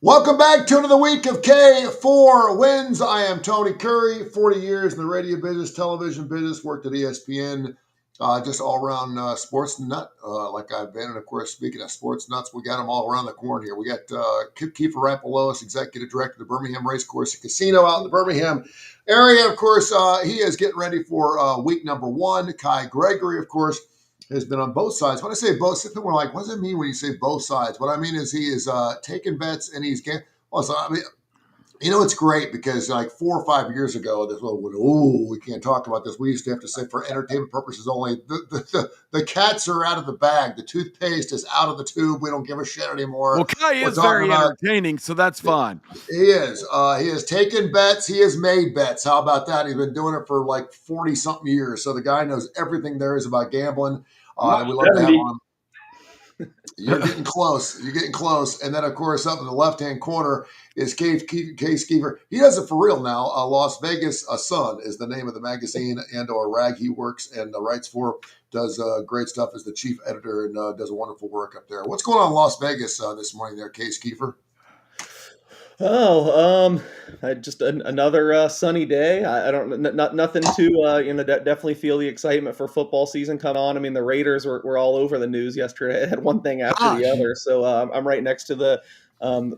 Welcome back to another week of K4 Wins. I am Tony Curry, 40 years in the radio business, television business, worked at ESPN, just all around sports nut like I've been. And of course, speaking of sports nuts, we got them all around the corner here. We got K4Wins, executive director of the Birmingham Racecourse and Casino out in the Birmingham area. Of course, he is getting ready for week number one. Kai Gregory, of course, has been on both sides. When I say both, some people are like, what does it mean when you say both sides? What I mean is he is taking bets and he's getting. Well, so, I mean, it's great because like 4 or 5 years ago, this little went, oh, we can't talk about this. We used to have to say for entertainment purposes only. The cats are out of the bag. The toothpaste is out of the tube. We don't give a shit anymore. Well, Kai We're is talking very about entertaining, so that's fun. he is. He has taken bets. He has made bets. How about that? He's been doing it for like 40 something years. So the guy knows everything there is about gambling. And we love to have 70. on. You're getting close. You're getting close. And then, of course, up in the left-hand corner is Case Keefer. He does it for real now. Las Vegas Sun is the name of the magazine and or rag he works and writes for. Does great stuff as the chief editor and does wonderful work up there. What's going on in Las Vegas this morning there, Case Keefer? Just another sunny day. I don't nothing to definitely feel the excitement for football season come on. I mean, the Raiders were all over the news yesterday. I had one thing after the Gosh, other. So I'm right next to the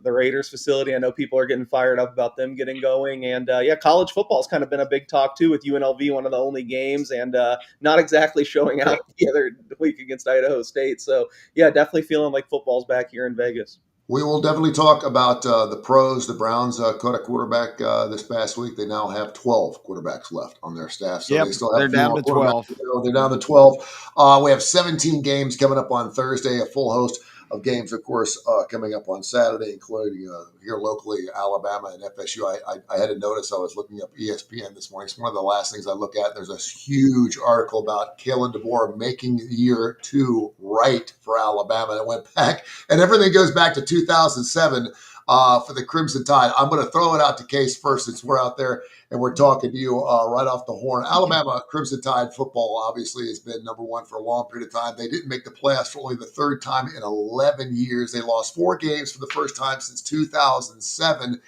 Raiders facility. I know people are getting fired up about them getting going, and college football's kind of been a big talk too with UNLV, one of the only games, and not exactly showing out the other week against Idaho State. So yeah, definitely feeling like football's back here in Vegas. We will definitely talk about the pros. The Browns cut a quarterback this past week. They now have 12 quarterbacks left on their staff, so yep, they still have they're a few down more to quarterbacks 12. to go. They're down to 12. We have 17 games coming up on Thursday, a full host of games, of course, coming up on Saturday, including here locally, Alabama and FSU. I had to notice I was looking up ESPN this morning. It's one of the last things I look at. There's a huge article about Kalen DeBoer making year two right for Alabama. And it went back, and everything goes back to 2007 for the Crimson Tide. I'm going to throw it out to Case first since we're out there and we're talking to you right off the horn. Alabama Crimson Tide football obviously has been number one for a long period of time. They didn't make the playoffs for only the third time in 11 years. They lost 4 games for the first time since 2007.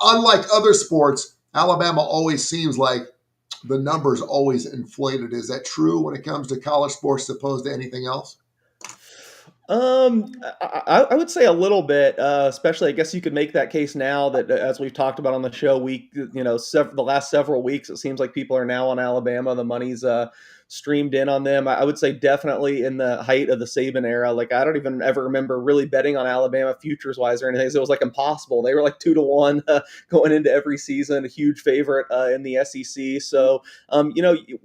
Unlike other sports, Alabama always seems like the numbers always inflated. Is that true when it comes to college sports as opposed to anything else? I would say a little bit, especially I guess you could make that case now that as we've talked about on the show, the last several weeks, it seems like people are now on Alabama. The money's streamed in on them. I would say definitely in the height of the Saban era. Like I don't even ever remember really betting on Alabama futures wise or anything. So it was like impossible. They were like 2-1 going into every season, a huge favorite in the SEC. So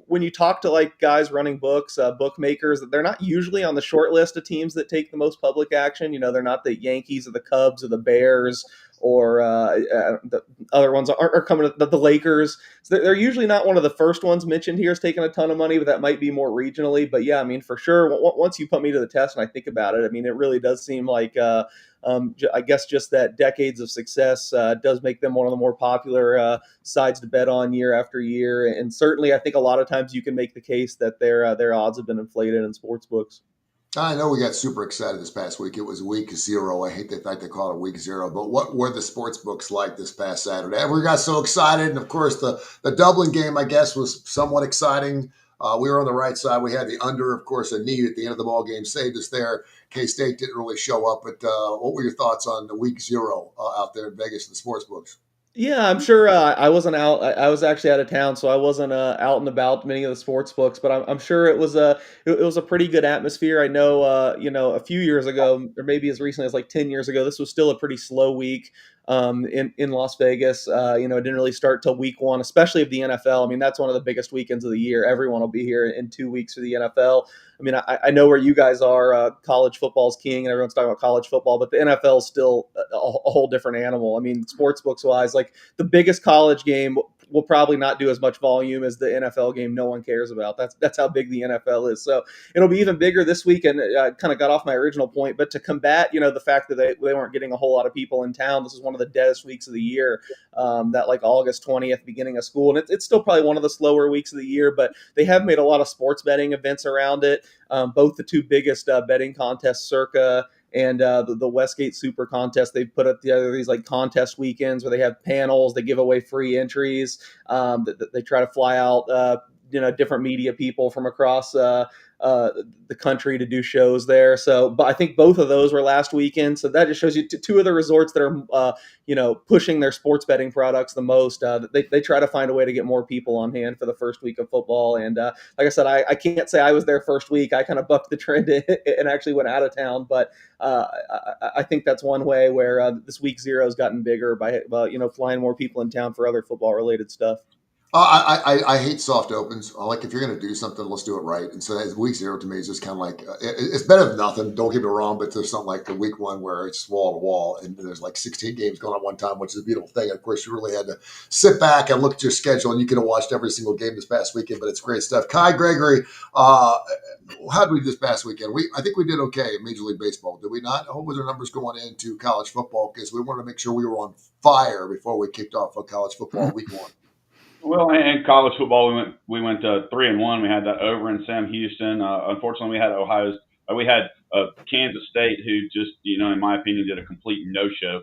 when you talk to like guys running books, bookmakers, they're not usually on the short list of teams that take the most public action. They're not the Yankees or the Cubs or the Bears or the other ones are coming to the Lakers. So they're usually not one of the first ones mentioned here is taking a ton of money, but that might be more regionally. But yeah, I mean, for sure, once you put me to the test and I think about it, I mean, it really does seem like I guess just that decades of success does make them one of the more popular sides to bet on year after year. And certainly, I think a lot of times you can make the case that their odds have been inflated in sports books. I know we got super excited this past week. It was week zero. I hate the fact they call it week zero, but what were the sports books like this past Saturday? We got so excited. And of course, the Dublin game, I guess, was somewhat exciting. We were on the right side. We had the under, of course, a knee at the end of the ball game saved us there. K-State didn't really show up. But what were your thoughts on the week zero out there in Vegas in the sports books? Yeah, I'm sure I wasn't out. I was actually out of town, so I wasn't out and about many of the sports books. But I'm sure it was a pretty good atmosphere. I know, a few years ago, or maybe as recently as like 10 years ago, this was still a pretty slow week in Las Vegas. It didn't really start till week one, especially of the NFL. I mean, that's one of the biggest weekends of the year. Everyone will be here in 2 weeks for the NFL. I mean, I know where you guys are. College football's king, and everyone's talking about college football, but the NFL is still a whole different animal. I mean, sports books wise, like the biggest college game will probably not do as much volume as the NFL game no one cares about. That's how big the NFL is. So it'll be even bigger this week. And I kind of got off my original point, but to combat, the fact that they weren't getting a whole lot of people in town, this is one of the deadest weeks of the year, that like August 20th, beginning of school. And it's still probably one of the slower weeks of the year, but they have made a lot of sports betting events around it. Both the two biggest betting contests, Circa and the Westgate Super Contest. They've put up together these like contest weekends where they have panels, they give away free entries. They try to fly out different media people from across the country to do shows there. So, but I think both of those were last weekend. So that just shows you two of the resorts that are pushing their sports betting products the most. They try to find a way to get more people on hand for the first week of football. And like I said, I can't say I was there first week. I kind of bucked the trend and actually went out of town. But I think that's one way where this week 0 has gotten bigger by flying more people in town for other football related stuff. I hate soft opens. Like if you're going to do something, let's do it right. And so week 0 to me is just kind of like it's better than nothing. Don't get me wrong, but there's something like the week 1 where it's wall to wall, and there's like 16 games going on one time, which is a beautiful thing. And of course, you really had to sit back and look at your schedule, and you could have watched every single game this past weekend. But it's great stuff. Kai Gregory, how did we do this past weekend? I think we did okay in Major League Baseball. Did we not? What were the numbers going into college football? Because we wanted to make sure we were on fire before we kicked off of college football week 1. Well, in college football, we went 3-1. We had that over in Sam Houston. Unfortunately, we had Kansas State, who just in my opinion did a complete no-show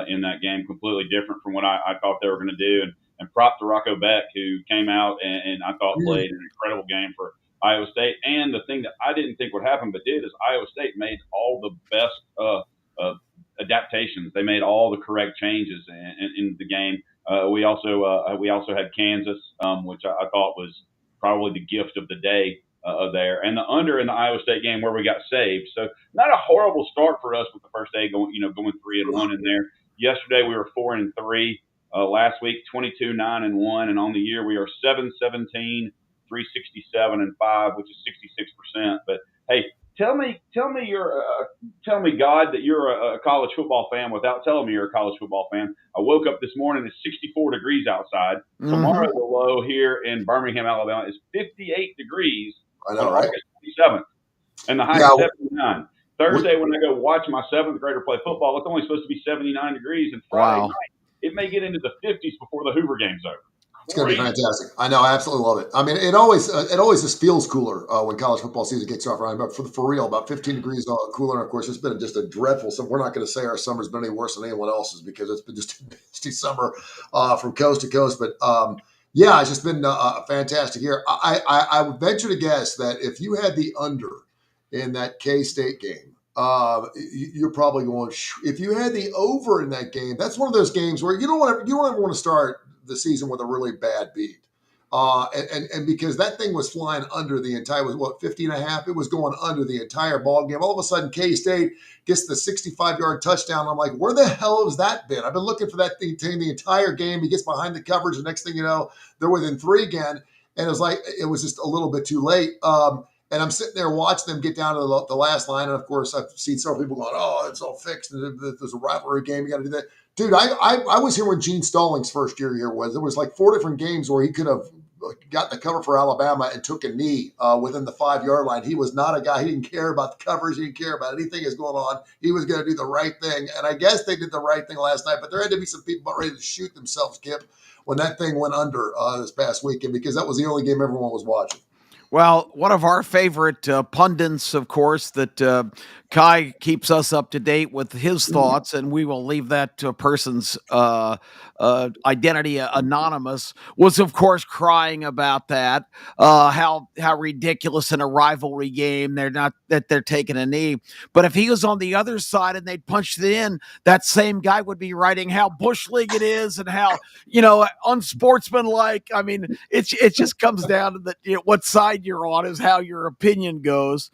in that game, completely different from what I thought they were going to do. And prop to Rocco Beck, who came out and I thought played an incredible game for Iowa State. And the thing that I didn't think would happen but did is Iowa State made all the best adaptations. They made all the correct changes in the game. We also had Kansas, which I thought was probably the gift of the day there, and the under in the Iowa State game where we got saved. So not a horrible start for us with the first day going 3-1 in there. Yesterday we were 4-3. Last week 22-9-1, and on the year we are 7-17, 367-5, which is 66%. But hey, tell me God that you're a college football fan without telling me you're a college football fan. I woke up this morning, it's 64 degrees outside. Mm-hmm. Tomorrow the low here in Birmingham, Alabama is 58 degrees. I know, right? August 27th, and the high is 79. Thursday when I go watch my 7th grader play football, it's only supposed to be 79 degrees, and Friday night it may get into the 50s before the Hoover game's over. It's going to be fantastic. I know. I absolutely love it. I mean, it always just feels cooler when college football season kicks off. Right, but for real, about 15 degrees cooler. And of course, it's been just a dreadful summer. We're not going to say our summer's been any worse than anyone else's because it's been just a nasty summer from coast to coast. But yeah, it's just been a fantastic year. I would venture to guess that if you had the under in that K-State game, you're probably going. If you had the over in that game, that's one of those games where you don't ever want to start the season with a really bad beat. And because that thing was flying under the entire, was 50.5? It was going under the entire ball game. All of a sudden, K-State gets the 65-yard touchdown. I'm like, where the hell has that been? I've been looking for that thing the entire game. He gets behind the coverage. The next thing you know, they're within 3 again. And it was just a little bit too late. And I'm sitting there watching them get down to the last line. And of course, I've seen several people going, oh, it's all fixed. There's a rivalry game. You got to do that. Dude, I was here when Gene Stallings' first year here was. There was like 4 different games where he could have got the cover for Alabama and took a knee within the 5-yard line. He was not a guy. He didn't care about the covers. He didn't care about anything that's going on. He was going to do the right thing. And I guess they did the right thing last night. But there had to be some people about ready to shoot themselves, Kip, when that thing went under this past weekend because that was the only game everyone was watching. Well, one of our favorite pundits, of course, that Kai keeps us up to date with his thoughts, and we will leave that to a person's identity anonymous, was, of course, crying about that, how ridiculous in a rivalry game they're taking a knee. But if he was on the other side and they'd punched it in, that same guy would be writing how Bush League it is and how, unsportsmanlike. I mean, it just comes down to what side you're on is how your opinion goes.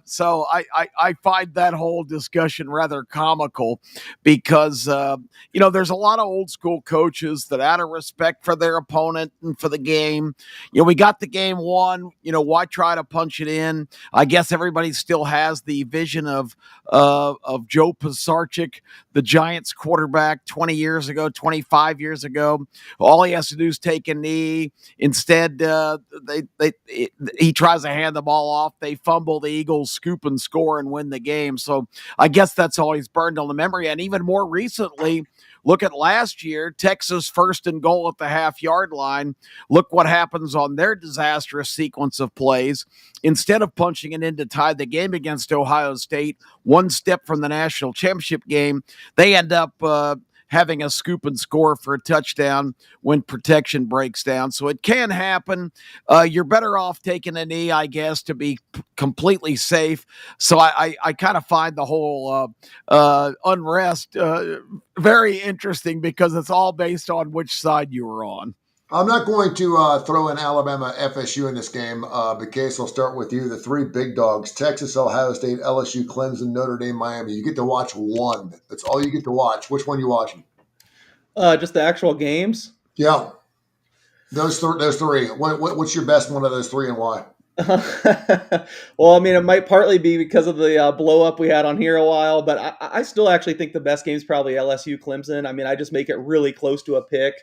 So I find that whole discussion rather comical because, there's a lot of old school coaches that out of respect for their opponent and for the game, we got the game won, why try to punch it in? I guess everybody still has the vision of Joe Pisarcik, the Giants quarterback 20 years ago, 25 years ago. All he has to do is take a knee. Instead, he tries to hand the ball off. They fumble, the Eagles scoop and score and win the game. So I guess that's always burned on the memory. And even more recently, look at last year, Texas 1st and goal at the half-yard line. Look what happens on their disastrous sequence of plays. Instead of punching it in to tie the game against Ohio State, one step from the national championship game, they end up having a scoop and score for a touchdown when protection breaks down. So it can happen. You're better off taking a knee, I guess, to be completely safe. So I kind of find the whole unrest very interesting because it's all based on which side you were on. I'm not going to throw in Alabama FSU in this game. But Case, I'll start with you. The three big dogs: Texas, Ohio State, LSU, Clemson, Notre Dame, Miami. You get to watch one. That's all you get to watch. Which one are you watching? Just the actual games. Yeah, those three. What's your best one of those three and why? Well, I mean, it might partly be because of the blow up we had on here a while, but I still actually think the best game is probably LSU Clemson. I mean, I just make it really close to a pick.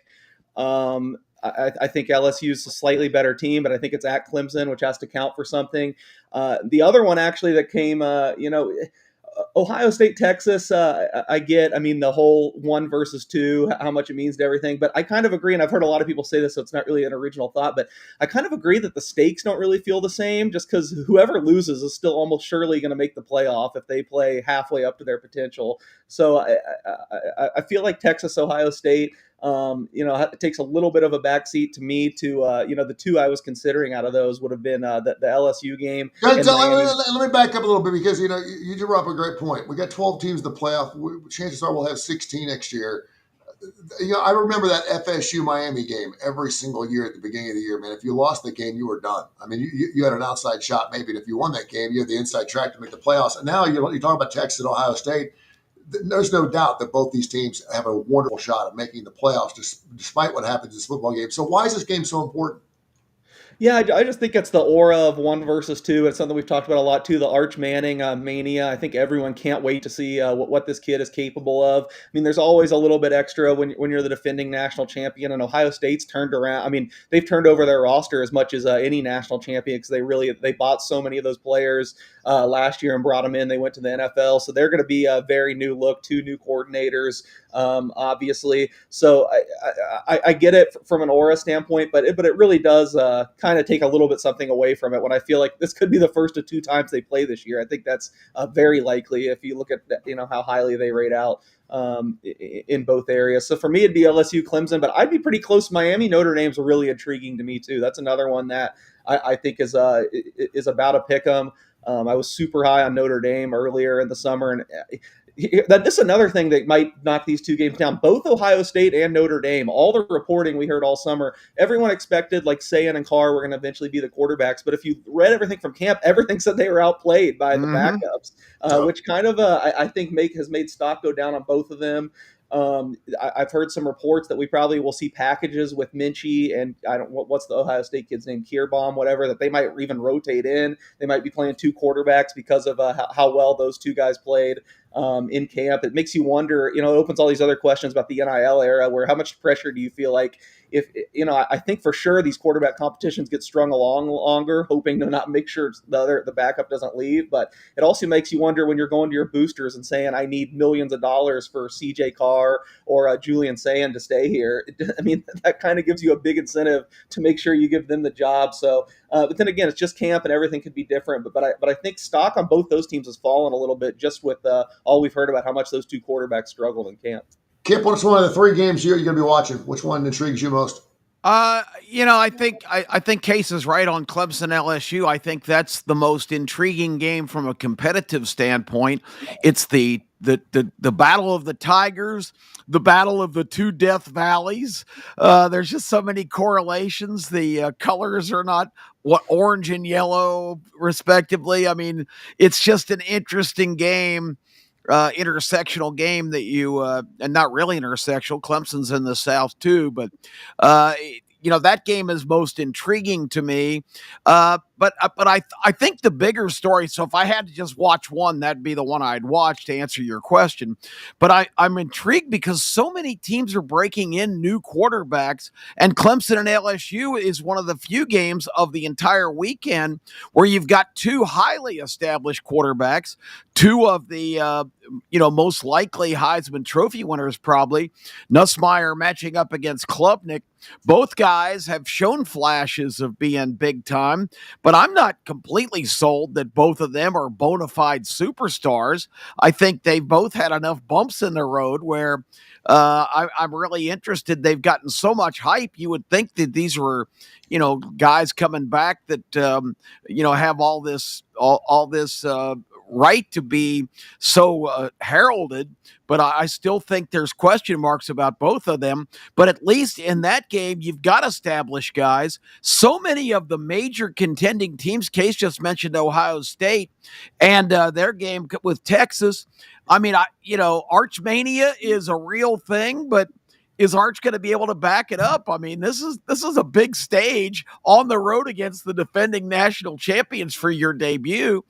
I think LSU is a slightly better team, but I think it's at Clemson, which has to count for something. The other one actually that came, Ohio State, Texas, I get, I mean, the whole 1 versus 2, how much it means to everything. But I kind of agree, and I've heard a lot of people say this, so it's not really an original thought, but I kind of agree that the stakes don't really feel the same, just because whoever loses is still almost surely going to make the playoff if they play halfway up to their potential. So I feel like Texas, Ohio State, it takes a little bit of a backseat to me to, the two I was considering out of those would have been the LSU game. Let me back up a little bit because, you brought up a great point. We got 12 teams in the playoff. Chances are we'll have 16 next year. I remember that FSU Miami game every single year at the beginning of the year, man. If you lost the game, you were done. I mean, you had an outside shot maybe, and if you won that game, you had the inside track to make the playoffs. And now you're talking about Texas and Ohio State. There's no doubt that both these teams have a wonderful shot at making the playoffs despite what happens in this football game. So why is this game so important? Yeah, I just think it's the aura of 1 versus 2. It's something we've talked about a lot too. The Arch Manning mania. I think everyone can't wait to see what this kid is capable of. I mean, there's always a little bit extra when you're the defending national champion. And Ohio State's turned around. I mean, they've turned over their roster as much as any national champion because they bought so many of those players last year and brought them in. They went to the NFL, so they're going to be a very new look. 2 new coordinators, obviously. So I get it from an aura standpoint, but it really does kind of take a little bit something away from it when I feel like this could be the first of 2 times they play this year. I think that's very likely if you look at how highly they rate out in both areas. So for me, it'd be LSU Clemson, but I'd be pretty close. Miami Notre Dame's really intriguing to me too. That's another one that I think is about a pick 'em. I was super high on Notre Dame earlier in the summer, and this is another thing that might knock these 2 games down. Both Ohio State and Notre Dame, all the reporting we heard all summer, everyone expected like Sayan and Carr were going to eventually be the quarterbacks. But if you read everything from camp, everything said they were outplayed by the backups, which kind of I think has made stock go down on both of them. I've heard some reports that we probably will see packages with Minchie and what's the Ohio State kid's name, Kierbaum, whatever, that they might even rotate in. They might be playing 2 quarterbacks because of how well those 2 guys played in camp. It makes you wonder, it opens all these other questions about the NIL era, where how much pressure do you feel like if, I think for sure these quarterback competitions get strung along longer, hoping to not make sure the backup doesn't leave. But it also makes you wonder when you're going to your boosters and saying, I need millions of dollars for CJ Carr or Julian Sayin to stay here. I mean, that kind of gives you a big incentive to make sure you give them the job. So, but then again, it's just camp and everything could be different. But I think stock on both those teams has fallen a little bit just with all we've heard about how much those 2 quarterbacks struggled in camp. Kip, what's one of the 3 games you're going to be watching? Which one intrigues you most? I think Case is right on Clemson LSU. I think that's the most intriguing game from a competitive standpoint. It's the battle of the Tigers, the battle of the 2 Death Valleys. There's just so many correlations. The colors are not orange and yellow, respectively. I mean, it's just an interesting game. Intersectional game that and not really intersectional. Clemson's in the South too, but that game is most intriguing to me. I think the bigger story. So if I had to just watch one, that'd be the one I'd watch to answer your question. But I'm intrigued because so many teams are breaking in new quarterbacks, and Clemson and LSU is one of the few games of the entire weekend where you've got two highly established quarterbacks, two of the most likely Heisman Trophy winners, probably Nussmeier matching up against Klubnik. Both guys have shown flashes of being big time, but I'm not completely sold that both of them are bona fide superstars. I think they've both had enough bumps in the road where I'm really interested. They've gotten so much hype. You would think that these were, guys coming back that, have all this right to be so heralded, but I still think there's question marks about both of them. But at least in that game, you've got established guys. So many of the major contending teams, Case just mentioned Ohio State and their game with Texas. I mean, Archmania is a real thing, but is Arch going to be able to back it up? I mean, this is a big stage on the road against the defending national champions for your debut.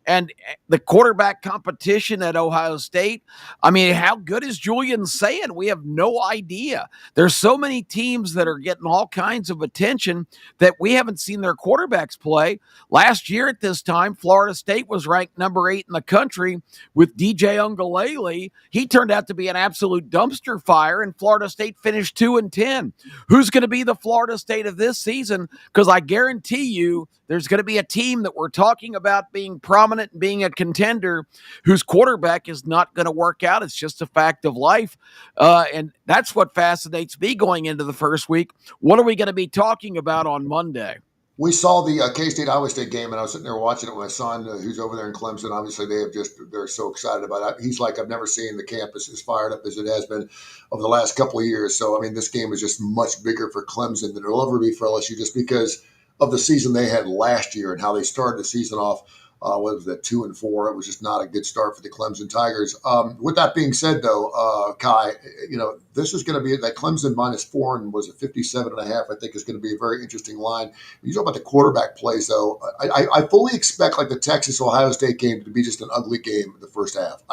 And the quarterback competition at Ohio State, I mean, how good is Julian saying? We have no idea. There's so many teams that are getting all kinds of attention that we haven't seen their quarterbacks play. Last year at this time, Florida State was ranked number 8 in the country with DJ Ungalele. He turned out to be an absolute dumpster fire, and Florida State finished 2-10. Who's going to be the Florida State of this season? Because I guarantee you there's going to be a team that we're talking about being prominent and being a contender whose quarterback is not going to work out. It's just a fact of life. And that's what fascinates me going into the first week. What are we going to be talking about on Monday? We saw the K-State Iowa State game, and I was sitting there watching it with my son, who's over there in Clemson. Obviously, they're so excited about it. He's like, I've never seen the campus as fired up as it has been over the last couple of years. So, I mean, this game is just much bigger for Clemson than it'll ever be for LSU, just because of the season they had last year and how they started the season off. What was that, 2-4? It was just not a good start for the Clemson Tigers. With that being said, though, Kai, this is going to be that Clemson -4 and was a 57.5. I think is going to be a very interesting line. When you talk about the quarterback plays, though, I fully expect like the Texas Ohio State game to be just an ugly game in the first half.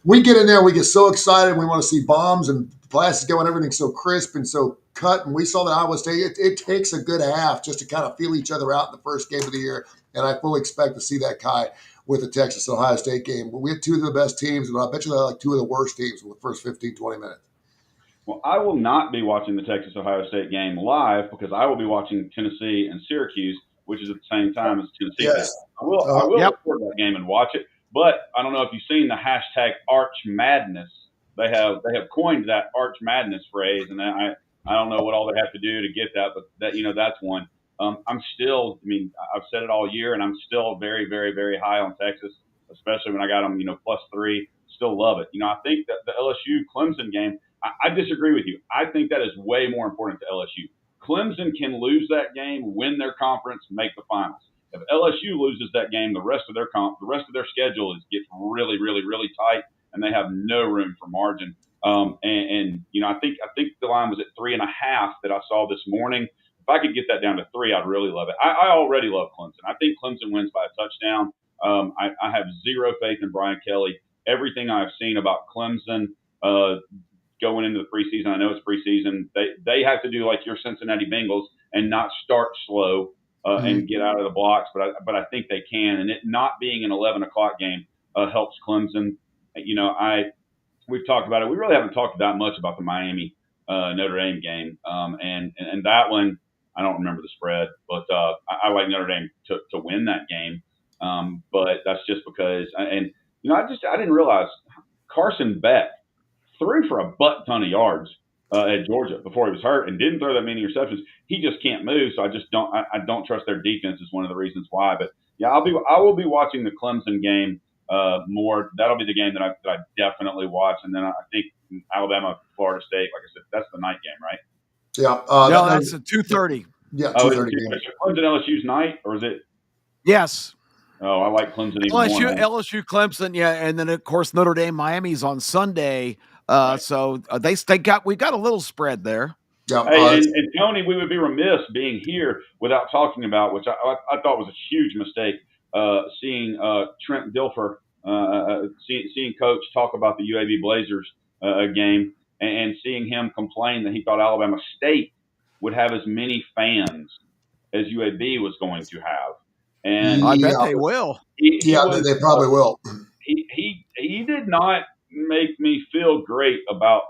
We get in there, we get so excited, we want to see bombs and glasses going, everything's so crisp and so cut. And we saw that Iowa State. It takes a good half just to kind of feel each other out in the first game of the year. And I fully expect to see that, Kai, with the Texas Ohio State game. But we had two of the best teams, and I bet you they're like two of the worst teams in the first 15, 20 minutes. Well, I will not be watching the Texas Ohio State game live because I will be watching Tennessee and Syracuse, which is at the same time as Tennessee. Yes. I will record that game and watch it. But I don't know if you've seen the hashtag Arch Madness. They have coined that Arch Madness phrase, and I don't know what all they have to do to get that, but that's one. I'm still, I've said it all year, and I'm still very, very, very high on Texas, especially when I got them, +3. Still love it. I think that the LSU Clemson game, I disagree with you. I think that is way more important to LSU. Clemson can lose that game, win their conference, make the finals. If LSU loses that game, the rest of their schedule gets really, really, really tight, and they have no room for margin. I think the line was at 3.5 that I saw this morning. If I could get that down to 3, I'd really love it. I already love Clemson. I think Clemson wins by a touchdown. I have zero faith in Brian Kelly. Everything I've seen about Clemson going into the preseason, I know it's preseason, they have to do like your Cincinnati Bengals and not start slow and get out of the blocks. But I think they can. And it not being an 11 o'clock game helps Clemson. We've talked about it. We really haven't talked that much about the Miami Notre Dame game. And that one, I don't remember the spread, but I like Notre Dame to win that game. But that's just because, I didn't realize Carson Beck threw for a butt ton of yards at Georgia before he was hurt and didn't throw that many interceptions. He just can't move, so I don't trust their defense is one of the reasons why. But yeah, I will be watching the Clemson game more. That'll be the game that I definitely watch, and then I think Alabama, Florida State, like I said, that's the night game, right? Yeah. No, that's at 2:30. Yeah, 2:30 game. Is Clemson LSU's night, or is it? Yes. Oh, I like Clemson even more. LSU, Clemson, yeah, and then of course Notre Dame, Miami's on Sunday. Right. So we got a little spread there. Yeah, Hey, and Tony, we would be remiss being here without talking about, which I thought was a huge mistake, seeing Trent Dilfer, seeing Coach talk about the UAB Blazers game, and seeing him complain that he thought Alabama State would have as many fans as UAB was going to have. And I bet yeah, they will. he yeah, was they probably will. he did not make me feel great about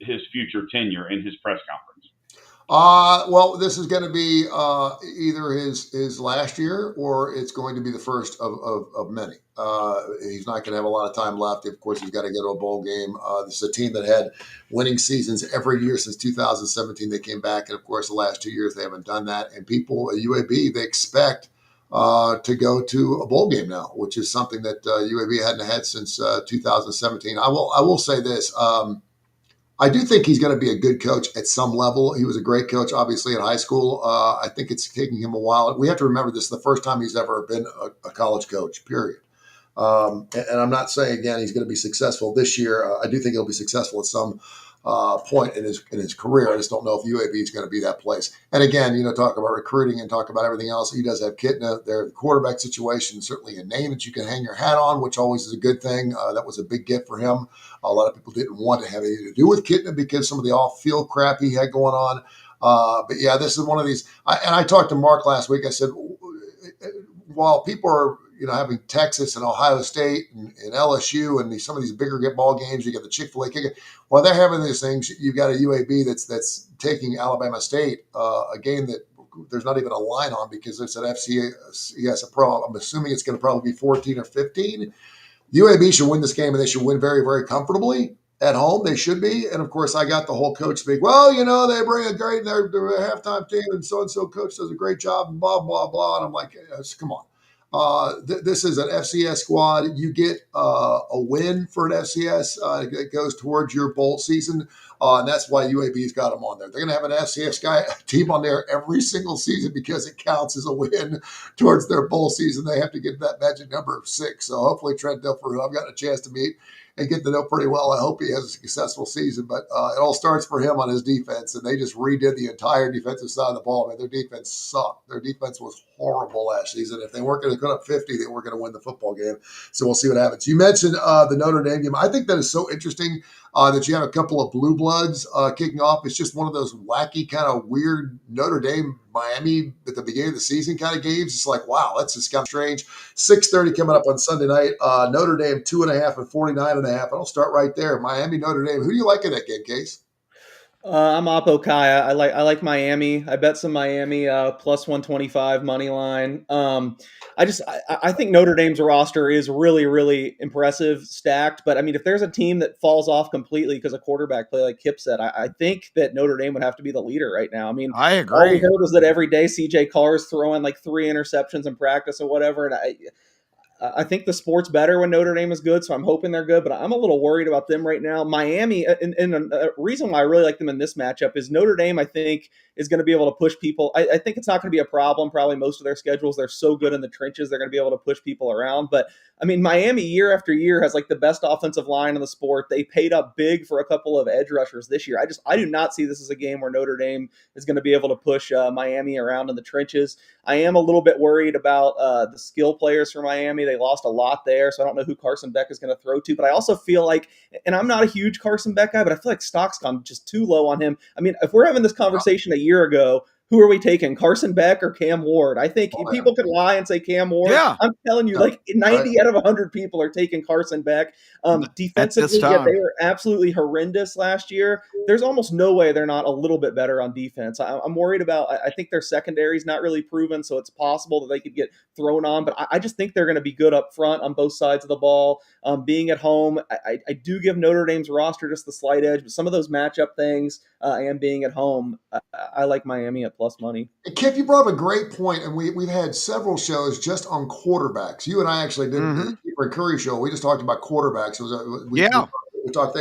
his future tenure in his press conference. Well, this is going to be either his last year or it's going to be the first of many. He's not going to have a lot of time left. Of course, he's got to go to a bowl game. This is a team that had winning seasons every year since 2017. They came back, and of course, the last 2 years they haven't done that. And people at UAB, they expect to go to a bowl game now, which is something that UAB hadn't had since 2017. I will say this. I do think he's going to be a good coach at some level. He was a great coach, obviously, in high school. I think it's taking him a while. We have to remember this is the first time he's ever been a college coach, period. And I'm not saying, again, he's going to be successful this year. I do think he'll be successful at some point in his career. I just don't know if UAB is going to be that place. And again, talk about recruiting and talk about everything else. He does have Kitna. Their quarterback situation, certainly a name that you can hang your hat on, which always is a good thing. That was a big gift for him. A lot of people didn't want to have anything to do with Kitna because some of the off-field crap he had going on. But yeah, this is one of these. I talked to Mark last week. I said, while people are having Texas and Ohio State and LSU and some of these bigger ball games, you get the Chick-fil-A kicker. While they're having these things, you've got a UAB that's taking Alabama State, a game that there's not even a line on because it's an FCS Pro. I'm assuming it's going to probably be 14 or 15. UAB should win this game, and they should win very, very comfortably at home. They should be. And, of course, I got the whole coach speak. Well, they bring a great – they're a halftime team, and so-and-so coach does a great job, and blah, blah, blah. And I'm like, come on. This is an FCS squad. You get a win for an FCS. It goes towards your bowl season, and that's why UAB's got them on there. They're going to have an FCS team on there every single season because it counts as a win towards their bowl season. They have to get that magic number of 6. So hopefully Trent Dilfer, who I've gotten a chance to meet and get to know pretty well, I hope he has a successful season. But it all starts for him on his defense, and they just redid the entire defensive side of the ball. Man, their defense sucked. Their defense was horrible last season. If they weren't going to put up 50, they weren't going to win the football game. So we'll see what happens. You mentioned the Notre Dame game. I think that is so interesting that you have a couple of blue bloods kicking off. It's just one of those wacky kind of weird Notre Dame Miami at the beginning of the season kind of games. It's like, wow, that's just kind of strange. 6:30 coming up on Sunday night. Notre Dame 2.5 and 49.5. I'll start right there. Miami, Notre Dame. Who do you like in that game, Case? I'm Oppo Kai. I like Miami. I bet some Miami plus 125 money line. I think Notre Dame's roster is really, really impressive, stacked. But I mean, if there's a team that falls off completely because of quarterback play, like Kip said, I think that Notre Dame would have to be the leader right now. I mean, I agree. All we heard was that every day CJ Carr's throwing like 3 interceptions in practice or whatever, and I think the sport's better when Notre Dame is good, so I'm hoping they're good, but I'm a little worried about them right now. Miami, and a reason why I really like them in this matchup is Notre Dame, I think, is going to be able to push people. I think it's not going to be a problem, probably most of their schedules. They're so good in the trenches, they're going to be able to push people around. But, I mean, Miami year after year has like the best offensive line in the sport. They paid up big for a couple of edge rushers this year. I do not see this as a game where Notre Dame is going to be able to push Miami around in the trenches. I am a little bit worried about the skill players for Miami. They lost a lot there, so I don't know who Carson Beck is going to throw to. But I also feel like, and I'm not a huge Carson Beck guy, but I feel like stock's gone just too low on him. I mean, if we're having this conversation a year ago, who are we taking, Carson Beck or Cam Ward? I think people could lie and say Cam Ward. Yeah. I'm telling you, like 90 out of 100 people are taking Carson Beck. Defensively, they were absolutely horrendous last year. There's almost no way they're not a little bit better on defense. I'm worried about, I think their secondary is not really proven, so it's possible that they could get thrown on, but I just think they're going to be good up front on both sides of the ball. Being at home, I do give Notre Dame's roster just the slight edge, but some of those matchup things and being at home, I like Miami at plus money. Kip, you brought up a great point, and we've had several shows just on quarterbers. You and I actually did the Kurre show. We just talked about quarterbacks. We talked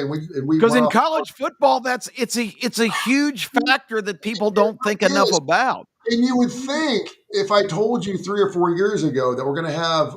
because in college football, it's a huge factor that people don't think enough about. And you would think if I told you 3 or 4 years ago that we're going to have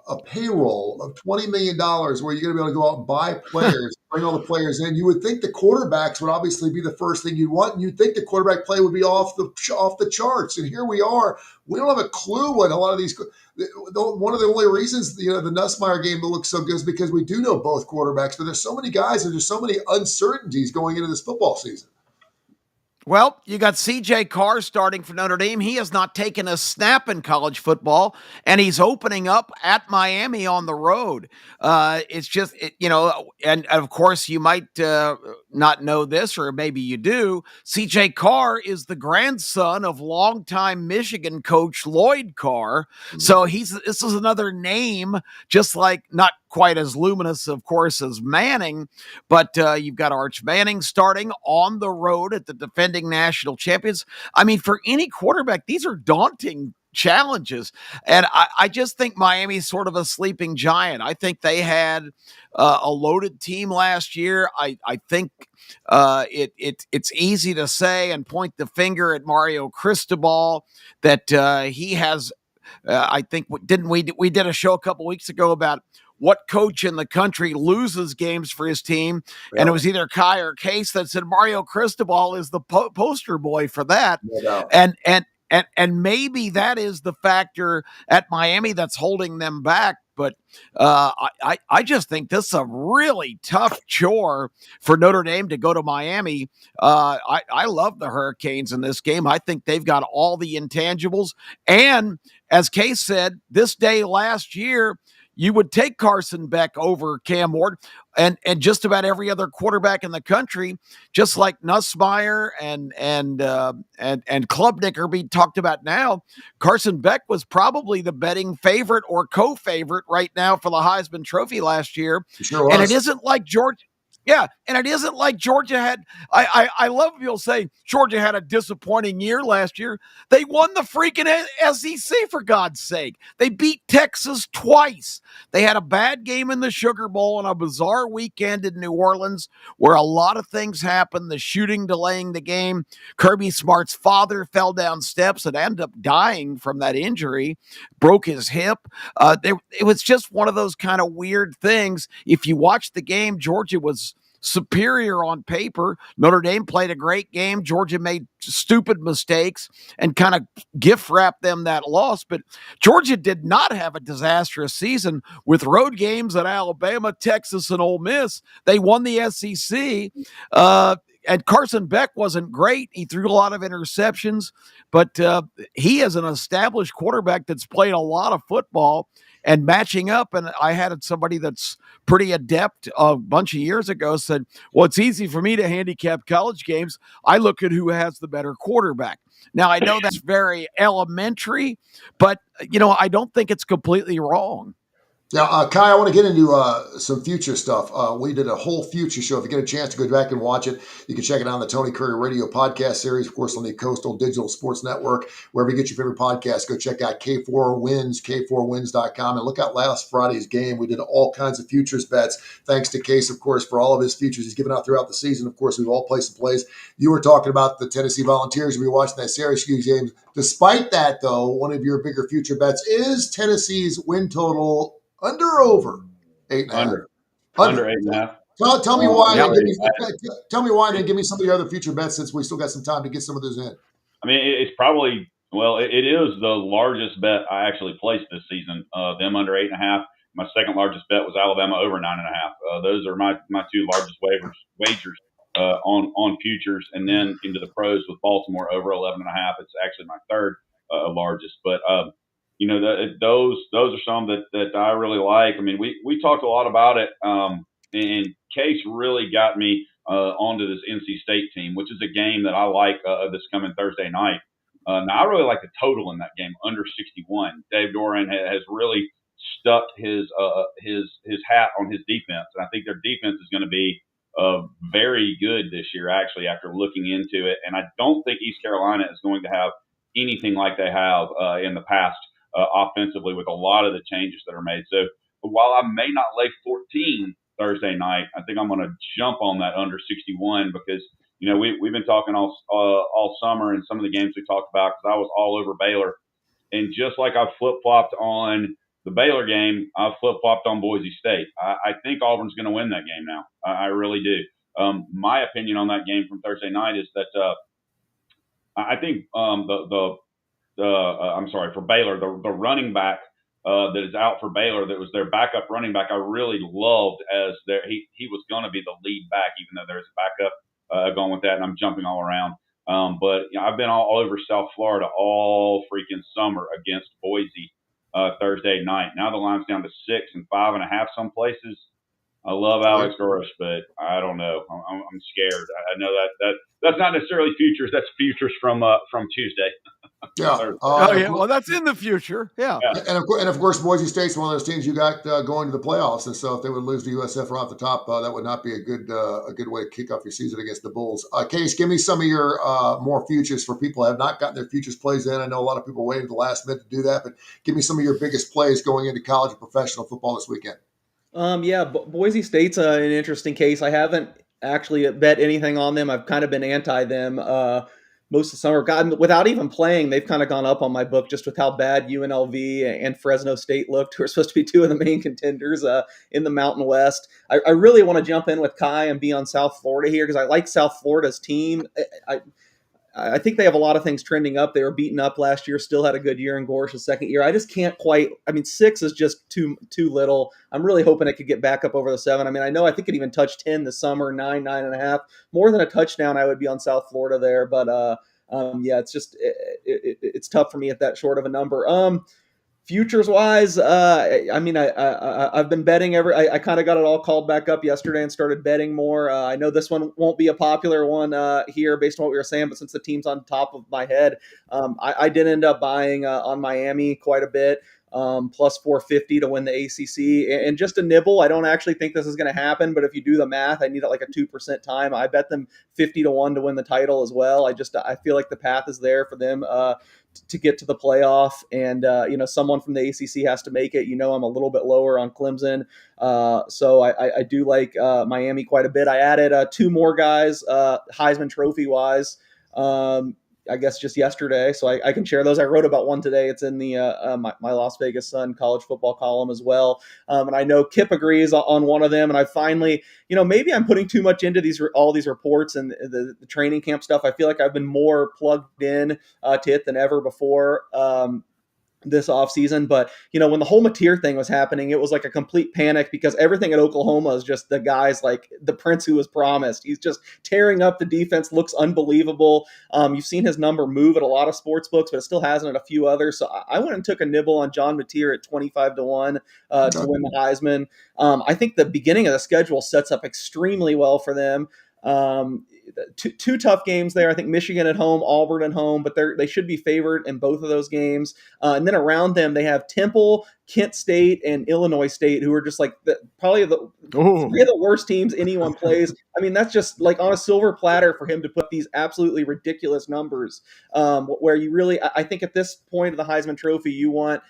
a payroll of $20 million where you're going to be able to go out and buy players, bring all the players in, you would think the quarterbacks would obviously be the first thing you'd want. And you'd think the quarterback play would be off the charts. And here we are. We don't have a clue what a lot of these. One of the only reasons the Nussmeier game looks so good is because we do know both quarterbacks, but there's so many guys and there's so many uncertainties going into this football season. Well, you got C.J. Carr starting for Notre Dame. He has not taken a snap in college football, and he's opening up at Miami on the road. It's just, and of course, you might not know this, or maybe you do. C.J. Carr is the grandson of longtime Michigan coach Lloyd Carr. So this is another name, just like not quite as luminous, of course, as Manning, but you've got Arch Manning starting on the road at the defending national champions. I mean, for any quarterback, these are daunting challenges. And I just think Miami's sort of a sleeping giant. I think they had a loaded team last year. I think it's easy to say and point the finger at Mario Cristobal that he has. I think we did a show a couple weeks ago about what coach in the country loses games for his team, and it was either Kai or Case that said Mario Cristobal is the poster boy for that, and maybe that is the factor at Miami that's holding them back. But I just think this is a really tough chore for Notre Dame to go to Miami. I love the Hurricanes in this game. I think they've got all the intangibles. And as Case said, this day last year, you would take Carson Beck over Cam Ward and just about every other quarterback in the country, just like Nussmeier and Klubnik are being talked about now. Carson Beck was probably the betting favorite or co-favorite right now for the Heisman Trophy last year. Sure was. And it isn't like Georgia. Yeah, and it isn't like Georgia had. I love people say Georgia had a disappointing year last year. They won the freaking SEC, for God's sake. They beat Texas twice. They had a bad game in the Sugar Bowl and a bizarre weekend in New Orleans where a lot of things happened. The shooting delaying the game. Kirby Smart's father fell down steps and ended up dying from that injury, broke his hip. It was just one of those kind of weird things. If you watch the game, Georgia was superior on paper. Notre Dame played a great game. Georgia made stupid mistakes and kind of gift wrapped them that loss. But Georgia did not have a disastrous season with road games at Alabama, Texas, and Ole Miss. They won the SEC. And Carson Beck wasn't great. He threw a lot of interceptions, but he is an established quarterback that's played a lot of football and matching up. And I had somebody that's pretty adept a bunch of years ago said, well, it's easy for me to handicap college games. I look at who has the better quarterback. Now, I know that's very elementary, but, I don't think it's completely wrong. Now, Kai, I want to get into some future stuff. We did a whole future show. If you get a chance to go back and watch it, you can check it out on the Tony Kurre Radio podcast series, of course, on the Coastal Digital Sports Network. Wherever you get your favorite podcast, go check out K4Wins, K4Wins.com, and look out last Friday's game. We did all kinds of futures bets. Thanks to Case, of course, for all of his futures he's given out throughout the season. Of course, we've all placed some plays. You were talking about the Tennessee Volunteers. You'll be watching that Syracuse game. Despite that, though, one of your bigger future bets is Tennessee's win total under or over 8.5? Under 8.5. Tell me why. Tell me why, and then give me some of the other future bets since we still got some time to get some of those in. I mean, it's probably it is the largest bet I actually placed this season. Them under 8.5. My second largest bet was Alabama over 9.5. Those are my two largest wagers on futures, and then into the pros with Baltimore over 11.5. It's actually my third largest, but. Those are some that I really like. I mean, we talked a lot about it, and Case really got me onto this NC State team, which is a game that I like this coming Thursday night. Now, I really like the total in that game, under 61. Dave Doran has really stuck his hat on his defense, and I think their defense is going to be very good this year, actually, after looking into it. And I don't think East Carolina is going to have anything like they have in the past. Offensively, with a lot of the changes that are made. So while I may not lay 14 Thursday night, I think I'm going to jump on that under 61 because, we've been talking all summer and some of the games we talked about because I was all over Baylor. And just like I flip-flopped on the Baylor game, I flip flopped on Boise State. I think Auburn's going to win that game now. I really do. My opinion on that game from Thursday night is that I think I'm sorry, for Baylor, the running back that is out for Baylor, that was their backup running back, I really loved as he was going to be the lead back, even though there's a backup going with that, and I'm jumping all around. But I've been all over South Florida all freaking summer against Boise Thursday night. Now the line's down to 6 and 5.5 some places. I love Alex Gurris, but I don't know. I'm scared. I know that's not necessarily futures. That's futures from Tuesday. Yeah. Well, that's in the future. Yeah. And of course, Boise State's one of those teams you got going to the playoffs. And so if they would lose to USF right off the top, that would not be a good way to kick off your season against the Bulls. Case, give me some of your more futures for people who have not gotten their futures plays in. I know a lot of people waited the last minute to do that, but give me some of your biggest plays going into college and professional football this weekend. Boise State's an interesting case. I haven't actually bet anything on them. I've kind of been anti them most of the summer. God, without even playing, they've kind of gone up on my book just with how bad UNLV and Fresno State looked, who are supposed to be two of the main contenders in the Mountain West. I really want to jump in with Kai and be on South Florida here because I like South Florida's team. I think they have a lot of things trending up. They were beaten up last year, still had a good year in Gorsh's second year. I just can't quite. 6 is just too little. I'm really hoping it could get back up over the 7. I think it even touched 10 this summer, 9.5. More than a touchdown, I would be on South Florida there. But it's just it's tough for me at that short of a number. Futures wise, I've been betting I kind of got it all called back up yesterday and started betting more. I know this one won't be a popular one here based on what we were saying, but since the team's on top of my head, I did end up buying on Miami quite a bit. Plus 450 to win the ACC. And just a nibble, I don't actually think this is going to happen, but if you do the math, I need like a 2% time. I bet them 50-1 to win the title as well. I feel like the path is there for them to get to the playoff, and someone from the ACC has to make it. I'm a little bit lower on Clemson, so I do like Miami quite a bit. I added 2 more guys Heisman Trophy wise. I guess just yesterday, so I can share those. I wrote about one today. It's in the my Las Vegas Sun college football column as well. And I know Kip agrees on one of them. And I finally, maybe I'm putting too much into all these reports and the training camp stuff. I feel like I've been more plugged in to it than ever before. This offseason. But, when the whole Mateer thing was happening, it was like a complete panic because everything at Oklahoma is just the guys like the prince who was promised. He's just tearing up the defense, looks unbelievable. You've seen his number move at a lot of sports books, but it still hasn't at a few others. So I went and took a nibble on John Mateer at 25-1 to win the Heisman. I think the beginning of the schedule sets up extremely well for them. Two tough games there. I think Michigan at home, Auburn at home, but they should be favored in both of those games. And then around them, they have Temple, Kent State, and Illinois State, who are just like probably the 3 of the worst teams anyone plays. That's just like on a silver platter for him to put these absolutely ridiculous numbers. Where you really, I think at this point of the Heisman Trophy, you want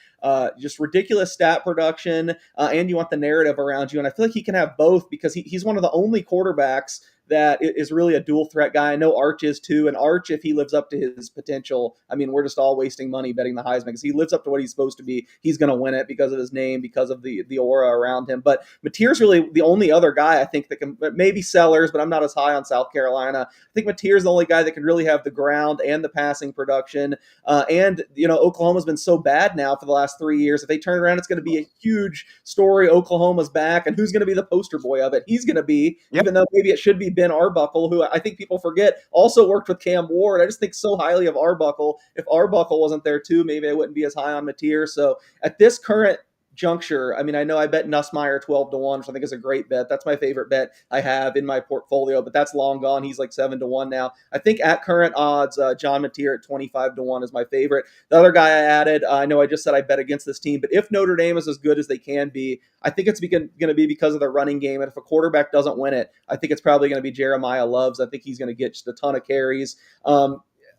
just ridiculous stat production, and you want the narrative around you. And I feel like he can have both because he's one of the only quarterbacks that is really a dual threat guy. I know Arch is too. And Arch, if he lives up to his potential, we're just all wasting money betting the Heisman because he lives up to what he's supposed to be. He's going to win it because of his name, because of the aura around him. But Mateer's really the only other guy I think that can, maybe Sellers, but I'm not as high on South Carolina. I think Mateer's the only guy that can really have the ground and the passing production. Oklahoma's been so bad now for the last 3 years. If they turn around, it's going to be a huge story. Oklahoma's back. And who's going to be the poster boy of it? He's going to be, even though maybe it should be Ben Arbuckle, who I think people forget also worked with Cam Ward. I just think so highly of Arbuckle. If Arbuckle wasn't there too, maybe I wouldn't be as high on Mateer. So at this current juncture, I know I bet Nussmeier 12-1, which I think is a great bet. That's my favorite bet I have in my portfolio, but that's long gone. He's like 7-1 now. I think at current odds, John Mateer at 25-1 is my favorite. The other guy I added, I know I just said I bet against this team, but if Notre Dame is as good as they can be, I think it's going to be because of the running game. And if a quarterback doesn't win it, I think it's probably going to be Jeremiah Loves. I think he's going to get just a ton of carries.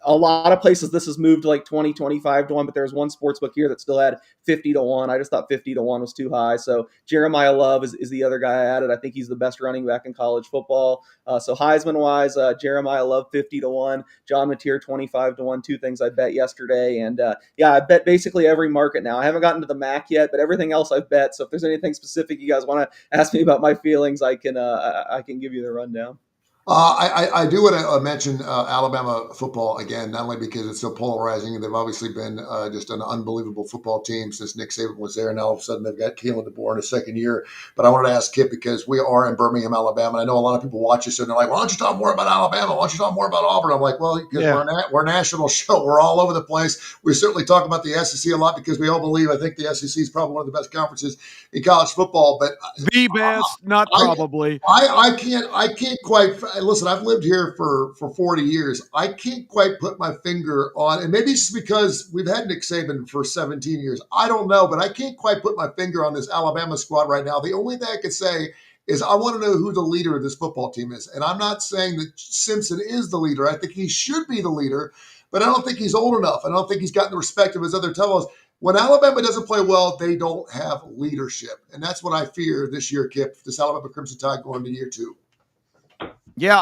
a lot of places this has moved to like 20, 25 to 1, but there's one sports book here that still had 50 to 1. I just thought 50 to 1 was too high. So Jeremiah Love is the other guy I added. I think he's the best running back in college football. So Heisman wise, Jeremiah Love 50 to 1, John Mateer 25 to 1, two things I bet yesterday. And I bet basically every market now. I haven't gotten to the MAC yet, but everything else I've bet. So if there's anything specific you guys want to ask me about my feelings, I can give you the rundown. I do want to mention Alabama football again, not only because it's so polarizing. They've obviously been just an unbelievable football team since Nick Saban was there, and now all of a sudden they've got Kalen DeBoer in his second year. But I wanted to ask Kip, because we are in Birmingham, Alabama, and I know a lot of people watch us and they're like, "Why don't you talk more about Alabama? Why don't you talk more about Auburn?" I'm like, "Well, because we're a national show. We're all over the place. We certainly talk about the SEC a lot because we all believe, I think the SEC is probably one of the best conferences in college football." But the best, not probably. I can't quite listen. I've lived here for 40 years. I can't quite put my finger on, and maybe it's just because we've had Nick Saban for 17 years. I don't know, but I can't quite put my finger on this Alabama squad right now. The only thing I could say is I want to know who the leader of this football team is. And I'm not saying that Simpson is the leader. I think he should be the leader, but I don't think he's old enough. I don't think he's gotten the respect of his other fellows. When Alabama doesn't play well, they don't have leadership. And that's what I fear this year, Kip, this Alabama Crimson Tide going to year 2. Yeah,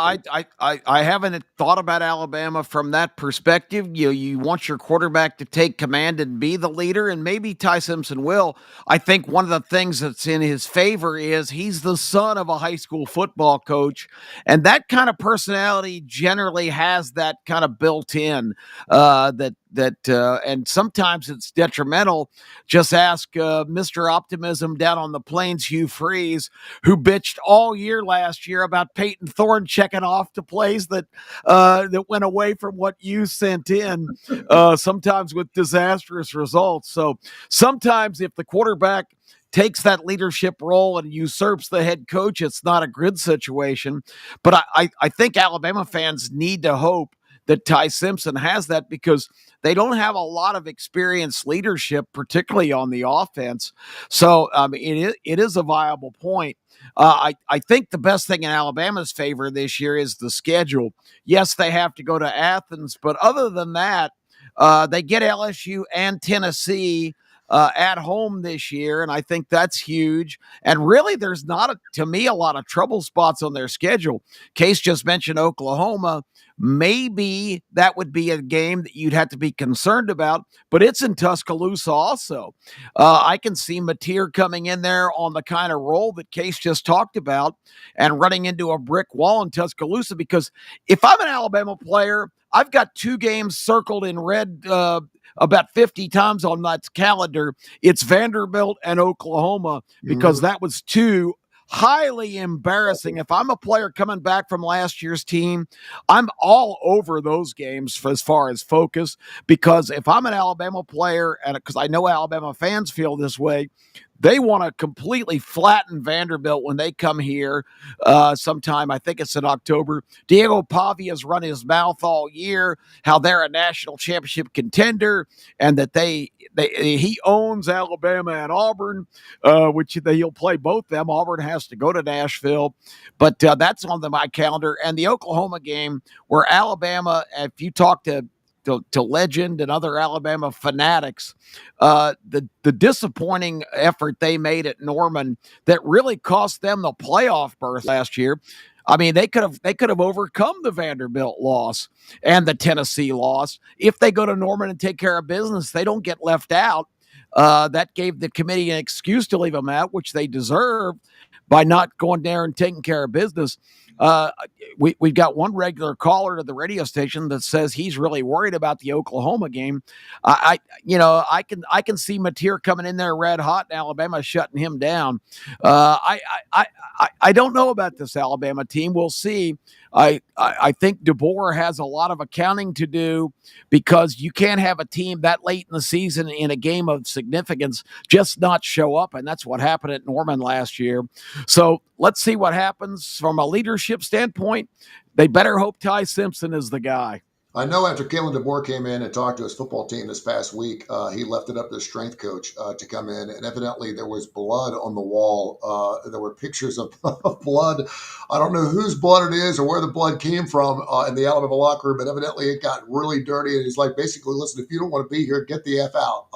I haven't thought about Alabama from that perspective. You want your quarterback to take command and be the leader, and maybe Ty Simpson will. I think one of the things that's in his favor is he's the son of a high school football coach, and that kind of personality generally has that kind of built in. And sometimes it's detrimental. Just ask Mr. Optimism down on the Plains, Hugh Freeze, who bitched all year last year about Peyton Thorne checking off to plays that went away from what you sent in, sometimes with disastrous results. So sometimes if the quarterback takes that leadership role and usurps the head coach, it's not a good situation. But I think Alabama fans need to hope that Ty Simpson has that, because they don't have a lot of experienced leadership, particularly on the offense. So it is a viable point. I think the best thing in Alabama's favor this year is the schedule. Yes, they have to go to Athens, but other than that, they get LSU and Tennessee at home this year, and I think that's huge. And really, there's not, to me, a lot of trouble spots on their schedule. Case just mentioned Oklahoma. Maybe that would be a game that you'd have to be concerned about, but it's in Tuscaloosa also. I can see Mateer coming in there on the kind of role that Case just talked about and running into a brick wall in Tuscaloosa, because if I'm an Alabama player, I've got 2 games circled in red about 50 times on that calendar. It's Vanderbilt and Oklahoma, because that was 2 highly embarrassing. If I'm a player coming back from last year's team, I'm all over those games as far as focus, because if I'm an Alabama player, and because I know Alabama fans feel this way, they want to completely flatten Vanderbilt when they come here sometime. I think it's in October. Diego Pavia's run his mouth all year how they're a national championship contender and that he owns Alabama and Auburn, which he'll play both them. Auburn has to go to Nashville, but that's on my calendar. And the Oklahoma game, where Alabama, if you talk to Legend and other Alabama fanatics, the disappointing effort they made at Norman that really cost them the playoff berth last year. I mean, they could have overcome the Vanderbilt loss and the Tennessee loss if they go to Norman and take care of business. They don't get left out. That gave the committee an excuse to leave them out, which they deserve by not going there and taking care of business. We've got one regular caller to the radio station that says he's really worried about the Oklahoma game. I can see Mateer coming in there red hot and Alabama shutting him down. I don't know about this Alabama team. We'll see. I think DeBoer has a lot of accounting to do, because you can't have a team that late in the season in a game of significance just not show up, and that's what happened at Norman last year. So let's see what happens from a leadership standpoint. They better hope Ty Simpson is the guy. I know after Kalen DeBoer came in and talked to his football team this past week, he left it up to the strength coach to come in, and evidently there was blood on the wall. There were pictures of blood. I don't know whose blood it is or where the blood came from in the Alabama locker room, but evidently it got really dirty. And he's like, basically, listen, if you don't want to be here, get the F out.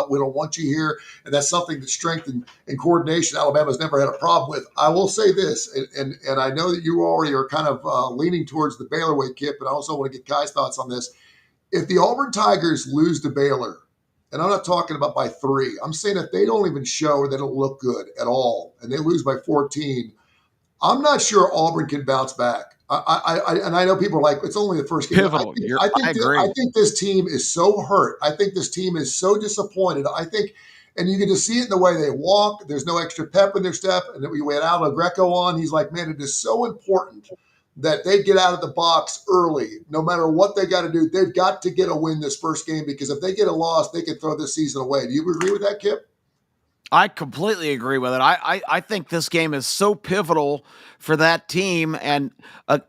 We don't want you here. And that's something that strength and coordination Alabama's never had a problem with. I will say this, and I know that you already are kind of leaning towards the Baylor way, Kip, but I also want to get Kai's thoughts on this. If the Auburn Tigers lose to Baylor, and I'm not talking about by 3, I'm saying if they don't even show or they don't look good at all, and they lose by 14, I'm not sure Auburn can bounce back. And I know people are like, it's only the first game. Pivotal. I agree. I think this team is so hurt. I think this team is so disappointed. I think, and you can just see it in the way they walk. There's no extra pep in their step. And then we had Aldo Greco on. He's like, man, it is so important that they get out of the box early. No matter what they got to do, they've got to get a win this first game, because if they get a loss, they can throw this season away. Do you agree with that, Kip? I completely agree with it. I think this game is so pivotal for that team. And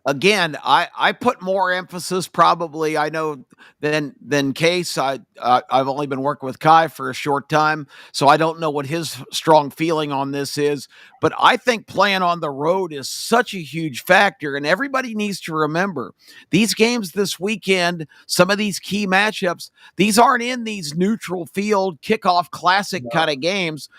again, I put more emphasis probably, I know, than Case. I've only been working with Kai for a short time, so I don't know what his strong feeling on this is. But I think playing on the road is such a huge factor. And everybody needs to remember these games this weekend, some of these key matchups, these aren't in these neutral field kickoff classic kind of games.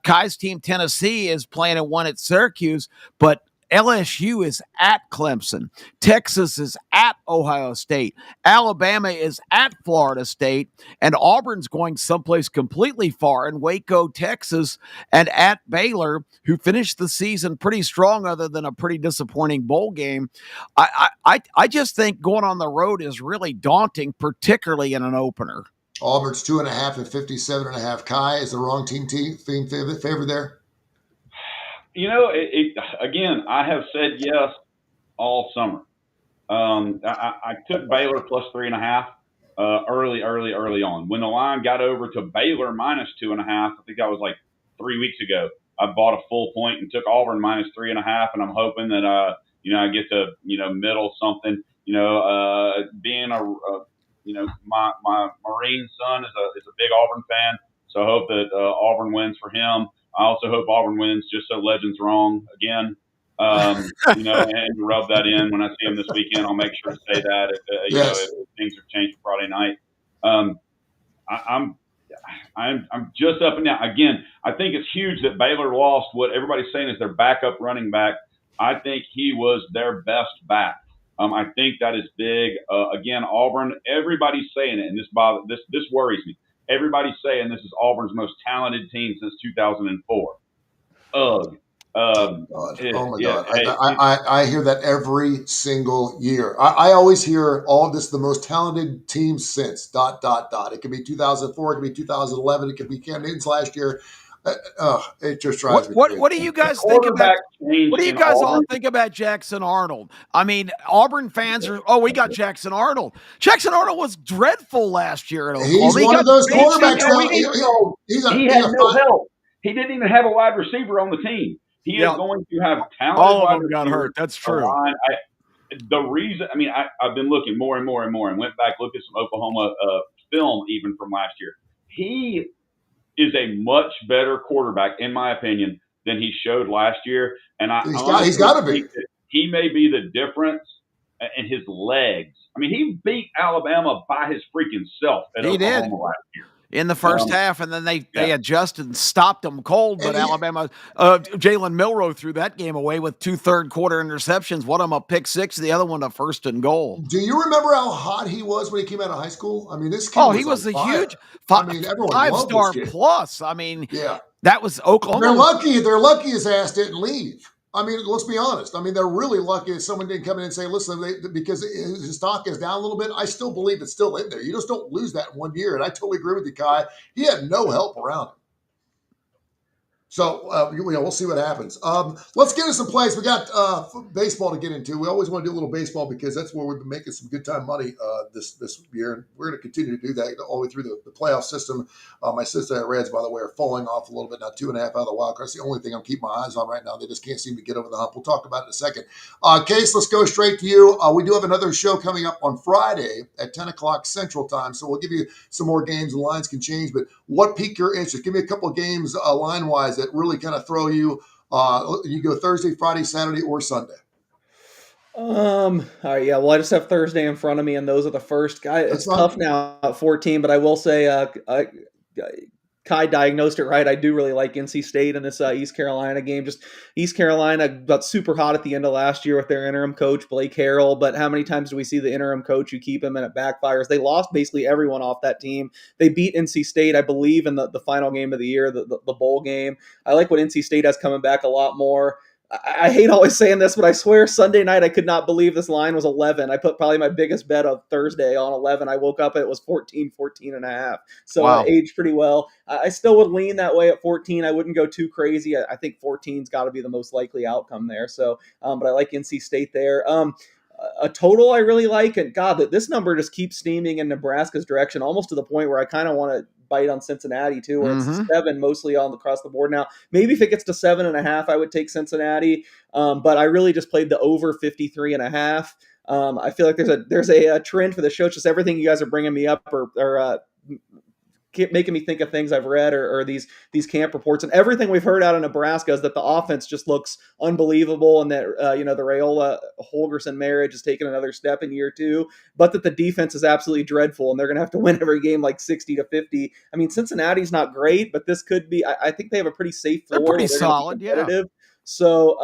Kai's team, Tennessee, is playing at one at Syracuse, but LSU is at Clemson. Texas is at Ohio State. Alabama is at Florida State. And Auburn's going someplace completely far in Waco, Texas, and at Baylor, who finished the season pretty strong other than a pretty disappointing bowl game. I just think going on the road is really daunting, particularly in an opener. Auburn's 2.5 and 57.5. Kai, is the wrong team favored there? You know, again, I have said yes all summer. I took Baylor plus 3.5 early on. When the line got over to Baylor minus 2.5, I think that was like 3 weeks ago. I bought a full point and took Auburn minus 3.5, and I'm hoping that I get to middle something. Being my Marine son is a big Auburn fan, so I hope that Auburn wins for him. I also hope Auburn wins just so Legends wrong again. And rub that in when I see him this weekend. I'll make sure to say that if things have changed for Friday night. I'm just up and down. Again, I think it's huge that Baylor lost what everybody's saying is their backup running back. I think he was their best back. I think that is big. Again, Auburn, everybody's saying it, and this worries me. Everybody's saying this is Auburn's most talented team since 2004. Ugh. Oh my God. I hear that every single year. I always hear all of this, the most talented team since ... It could be 2004, it could be 2011, it could be Cam Newton's last year. It just drives me crazy. What do you guys think about? What do you guys all think about Jackson Arnold? I mean, Auburn fans are. We got Jackson Arnold. Jackson Arnold was dreadful last year at Oklahoma. He's one of those quarterbacks. He had no help. He didn't even have a wide receiver on the team. He is going to have talented. All of them got hurt. That's true. The reason, I've been looking more and more and more, and went back, looked at some Oklahoma film even from last year. He is a much better quarterback, in my opinion, than he showed last year. And he's got to be. He may be the difference in his legs. He beat Alabama by his freaking self at Oklahoma last year. In the first half, and then they adjusted and stopped them cold. But Alabama, Jalen Milroe threw that game away with 2 third-quarter interceptions. One of them a pick six, the other one a first and goal. Do you remember how hot he was when he came out of high school? This kid he was a huge five-star plus. That was Oklahoma. They're lucky his ass didn't leave. Let's be honest. They're really lucky that someone didn't come in and say, listen, because his stock is down a little bit, I still believe it's still in there. You just don't lose that in 1 year. And I totally agree with you, Kai. He had no help around him. So we'll see what happens. Let's get into some plays. We got baseball to get into. We always want to do a little baseball because that's where we've been making some good time money this year, and we're going to continue to do that all the way through the playoff system. My Cincinnati Reds, by the way, are falling off a little bit now, 2.5 out of the wild card. That's the only thing I'm keeping my eyes on right now. They just can't seem to get over the hump. We'll talk about it in a second. Case, let's go straight to you. We do have another show coming up on Friday at 10 o'clock Central Time, so we'll give you some more games, and lines can change. But what piqued your interest? Give me a couple of games line-wise that really kind of throw you. You go Thursday, Friday, Saturday, or Sunday. All right, yeah. Well, I just have Thursday in front of me, and those are the first guy. It's tough now at 14, but I will say, Kai diagnosed it right. I do really like NC State in this East Carolina game. Just East Carolina got super hot at the end of last year with their interim coach, Blake Harrell. But how many times do we see the interim coach, you keep him and it backfires? They lost basically everyone off that team. They beat NC State, I believe, in the final game of the year, the bowl game. I like what NC State has coming back a lot more. I hate always saying this, but I swear Sunday night I could not believe this line was 11. I put probably my biggest bet of Thursday on 11. I woke up and it was 14 and a half. So Wow. I aged pretty well. I still would lean that way at 14. I wouldn't go too crazy. I think 14's got to be the most likely outcome there. So, but I like NC State there. A total I really like, and God, that this number just keeps steaming in Nebraska's direction, almost to the point where I kind of want to bite on Cincinnati too, where it's 7 mostly on across the board now. Maybe if it gets to 7.5, I would take Cincinnati. But I really just played the over 53.5. I feel like there's a trend for the show. It's just everything you guys are bringing me up or making me think of things I've read or these camp reports, and everything we've heard out of Nebraska is that the offense just looks unbelievable, and that the Raiola Holgorsen marriage has taken another step in year 2, but that the defense is absolutely dreadful, and they're going to have to win every game like 60-50. I mean, Cincinnati's not great, but this could be. I think they have a pretty safe floor. They're pretty solid, yeah. So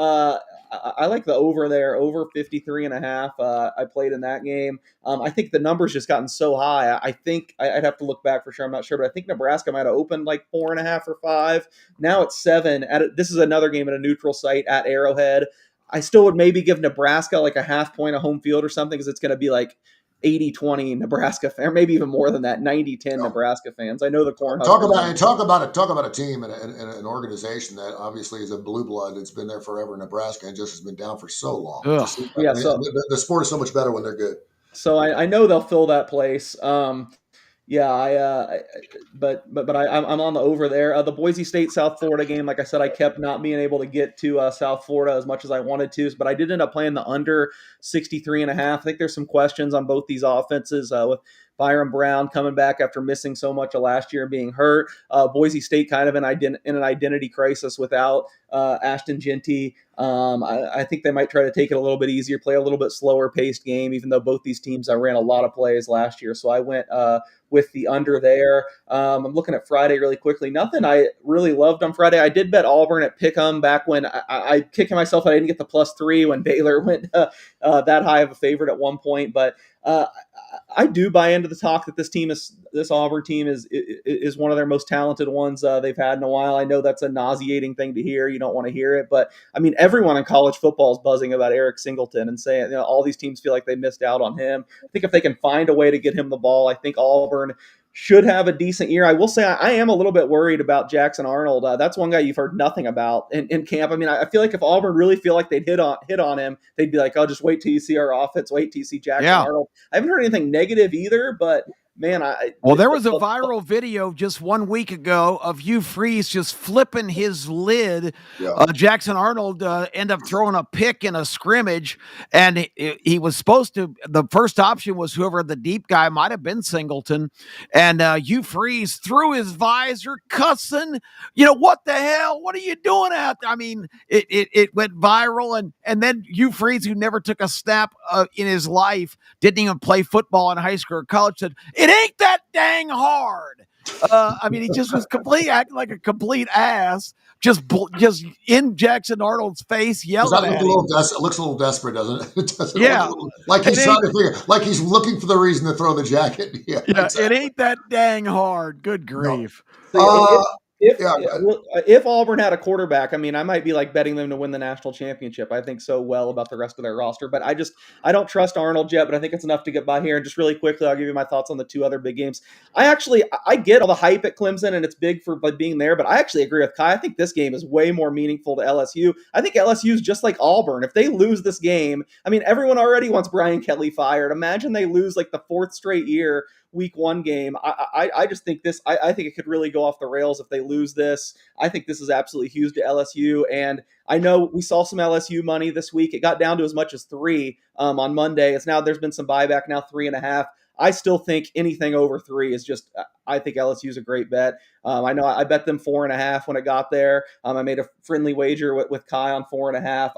I like the over there, over 53.5. I played in that game. I think the number's just gotten so high. I think I'd have to look back for sure. I'm not sure, but I think Nebraska might have opened like 4.5 or 5. Now it's 7. This is another game at a neutral site at Arrowhead. I still would maybe give Nebraska like a half point of home field or something, because it's going to be like 80-20 Nebraska fan, or maybe even more than that, 90-10 Nebraska fans. I know the Cornhuskers. Talk about a team and an organization that obviously is a blue blood. It's been there forever in Nebraska and just has been down for so long. The sport is so much better when they're good. So I know they'll fill that place. But I'm on the over there. The Boise State South Florida game, like I said, I kept not being able to get to South Florida as much as I wanted to, but I did end up playing the under 63.5. I think there's some questions on both these offenses with Byron Brown coming back after missing so much of last year and being hurt. Boise State kind of in an identity crisis without Ashton Genty. I think they might try to take it a little bit easier, play a little bit slower paced game, even though both these teams ran a lot of plays last year. So I went with the under there. I'm looking at Friday really quickly. Nothing I really loved on Friday. I did bet Auburn at Pick'em back when I kicking myself. I didn't get the +3 when Baylor went that high of a favorite at one point, but I do buy into the talk that this Auburn team is one of their most talented ones they've had in a while. I know that's a nauseating thing to hear. You don't want to hear it, but I mean, everyone in college football is buzzing about Eric Singleton and saying, all these teams feel like they missed out on him. I think if they can find a way to get him the ball, I think Auburn should have a decent year. I will say I am a little bit worried about Jackson Arnold. That's one guy you've heard nothing about in camp. I mean, I feel like if Auburn really feel like they'd hit on him, they'd be like, "Oh, just wait till you see our offense. Wait till you see Jackson Arnold." I haven't heard anything negative either, but man, there was a viral video just 1 week ago of Hugh Freeze just flipping his lid. Jackson Arnold ended up throwing a pick in a scrimmage, and he was supposed to. The first option was whoever the deep guy might have been Singleton, and Hugh Freeze threw his visor, cussing. What the hell? What are you doing out there? I mean, it went viral, and then Hugh Freeze, who never took a snap in his life, didn't even play football in high school or college, said, "It ain't that dang hard." I mean, he just was acting like a complete ass, just in Jackson Arnold's face, yelling at him. It looks a little desperate, doesn't it? Like he's trying to figure, like he's looking for the reason to throw the jacket. It ain't that dang hard. Good grief. No. Yeah, If Auburn had a quarterback, I mean, I might be like betting them to win the national championship. I think so well about the rest of their roster, but I don't trust Arnold yet. But I think it's enough to get by here. And just really quickly, I'll give you my thoughts on the two other big games. I get all the hype at Clemson, and it's big for being there. But I actually agree with Kai. I think this game is way more meaningful to LSU. I think LSU is just like Auburn. If they lose this game, I mean, everyone already wants Brian Kelly fired. Imagine they lose like the fourth straight year. Week 1 game. I just think this. I think it could really go off the rails if they lose this. I think this is absolutely huge to LSU, and I know we saw some LSU money this week. It got down to as much as 3 on Monday. It's now there's been some buyback now 3.5. I still think anything over 3 is just. I think LSU is a great bet. I know I bet them 4.5 when it got there. I made a friendly wager with Kai on 4.5.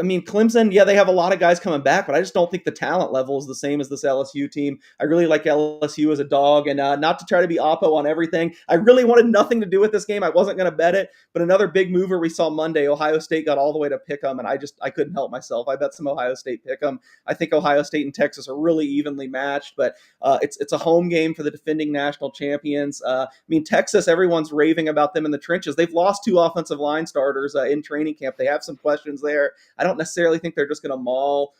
I mean, Clemson, yeah, they have a lot of guys coming back, but I just don't think the talent level is the same as this LSU team. I really like LSU as a dog, and not to try to be oppo on everything. I really wanted nothing to do with this game. I wasn't going to bet it, but another big mover we saw Monday, Ohio State got all the way to pick 'em, and I couldn't help myself. I bet some Ohio State pick 'em. I think Ohio State and Texas are really evenly matched, but it's a home game for the defending national champions. I mean, Texas, everyone's raving about them in the trenches. They've lost 2 offensive line starters in training camp. They have some questions there. I don't necessarily think they're just going to maul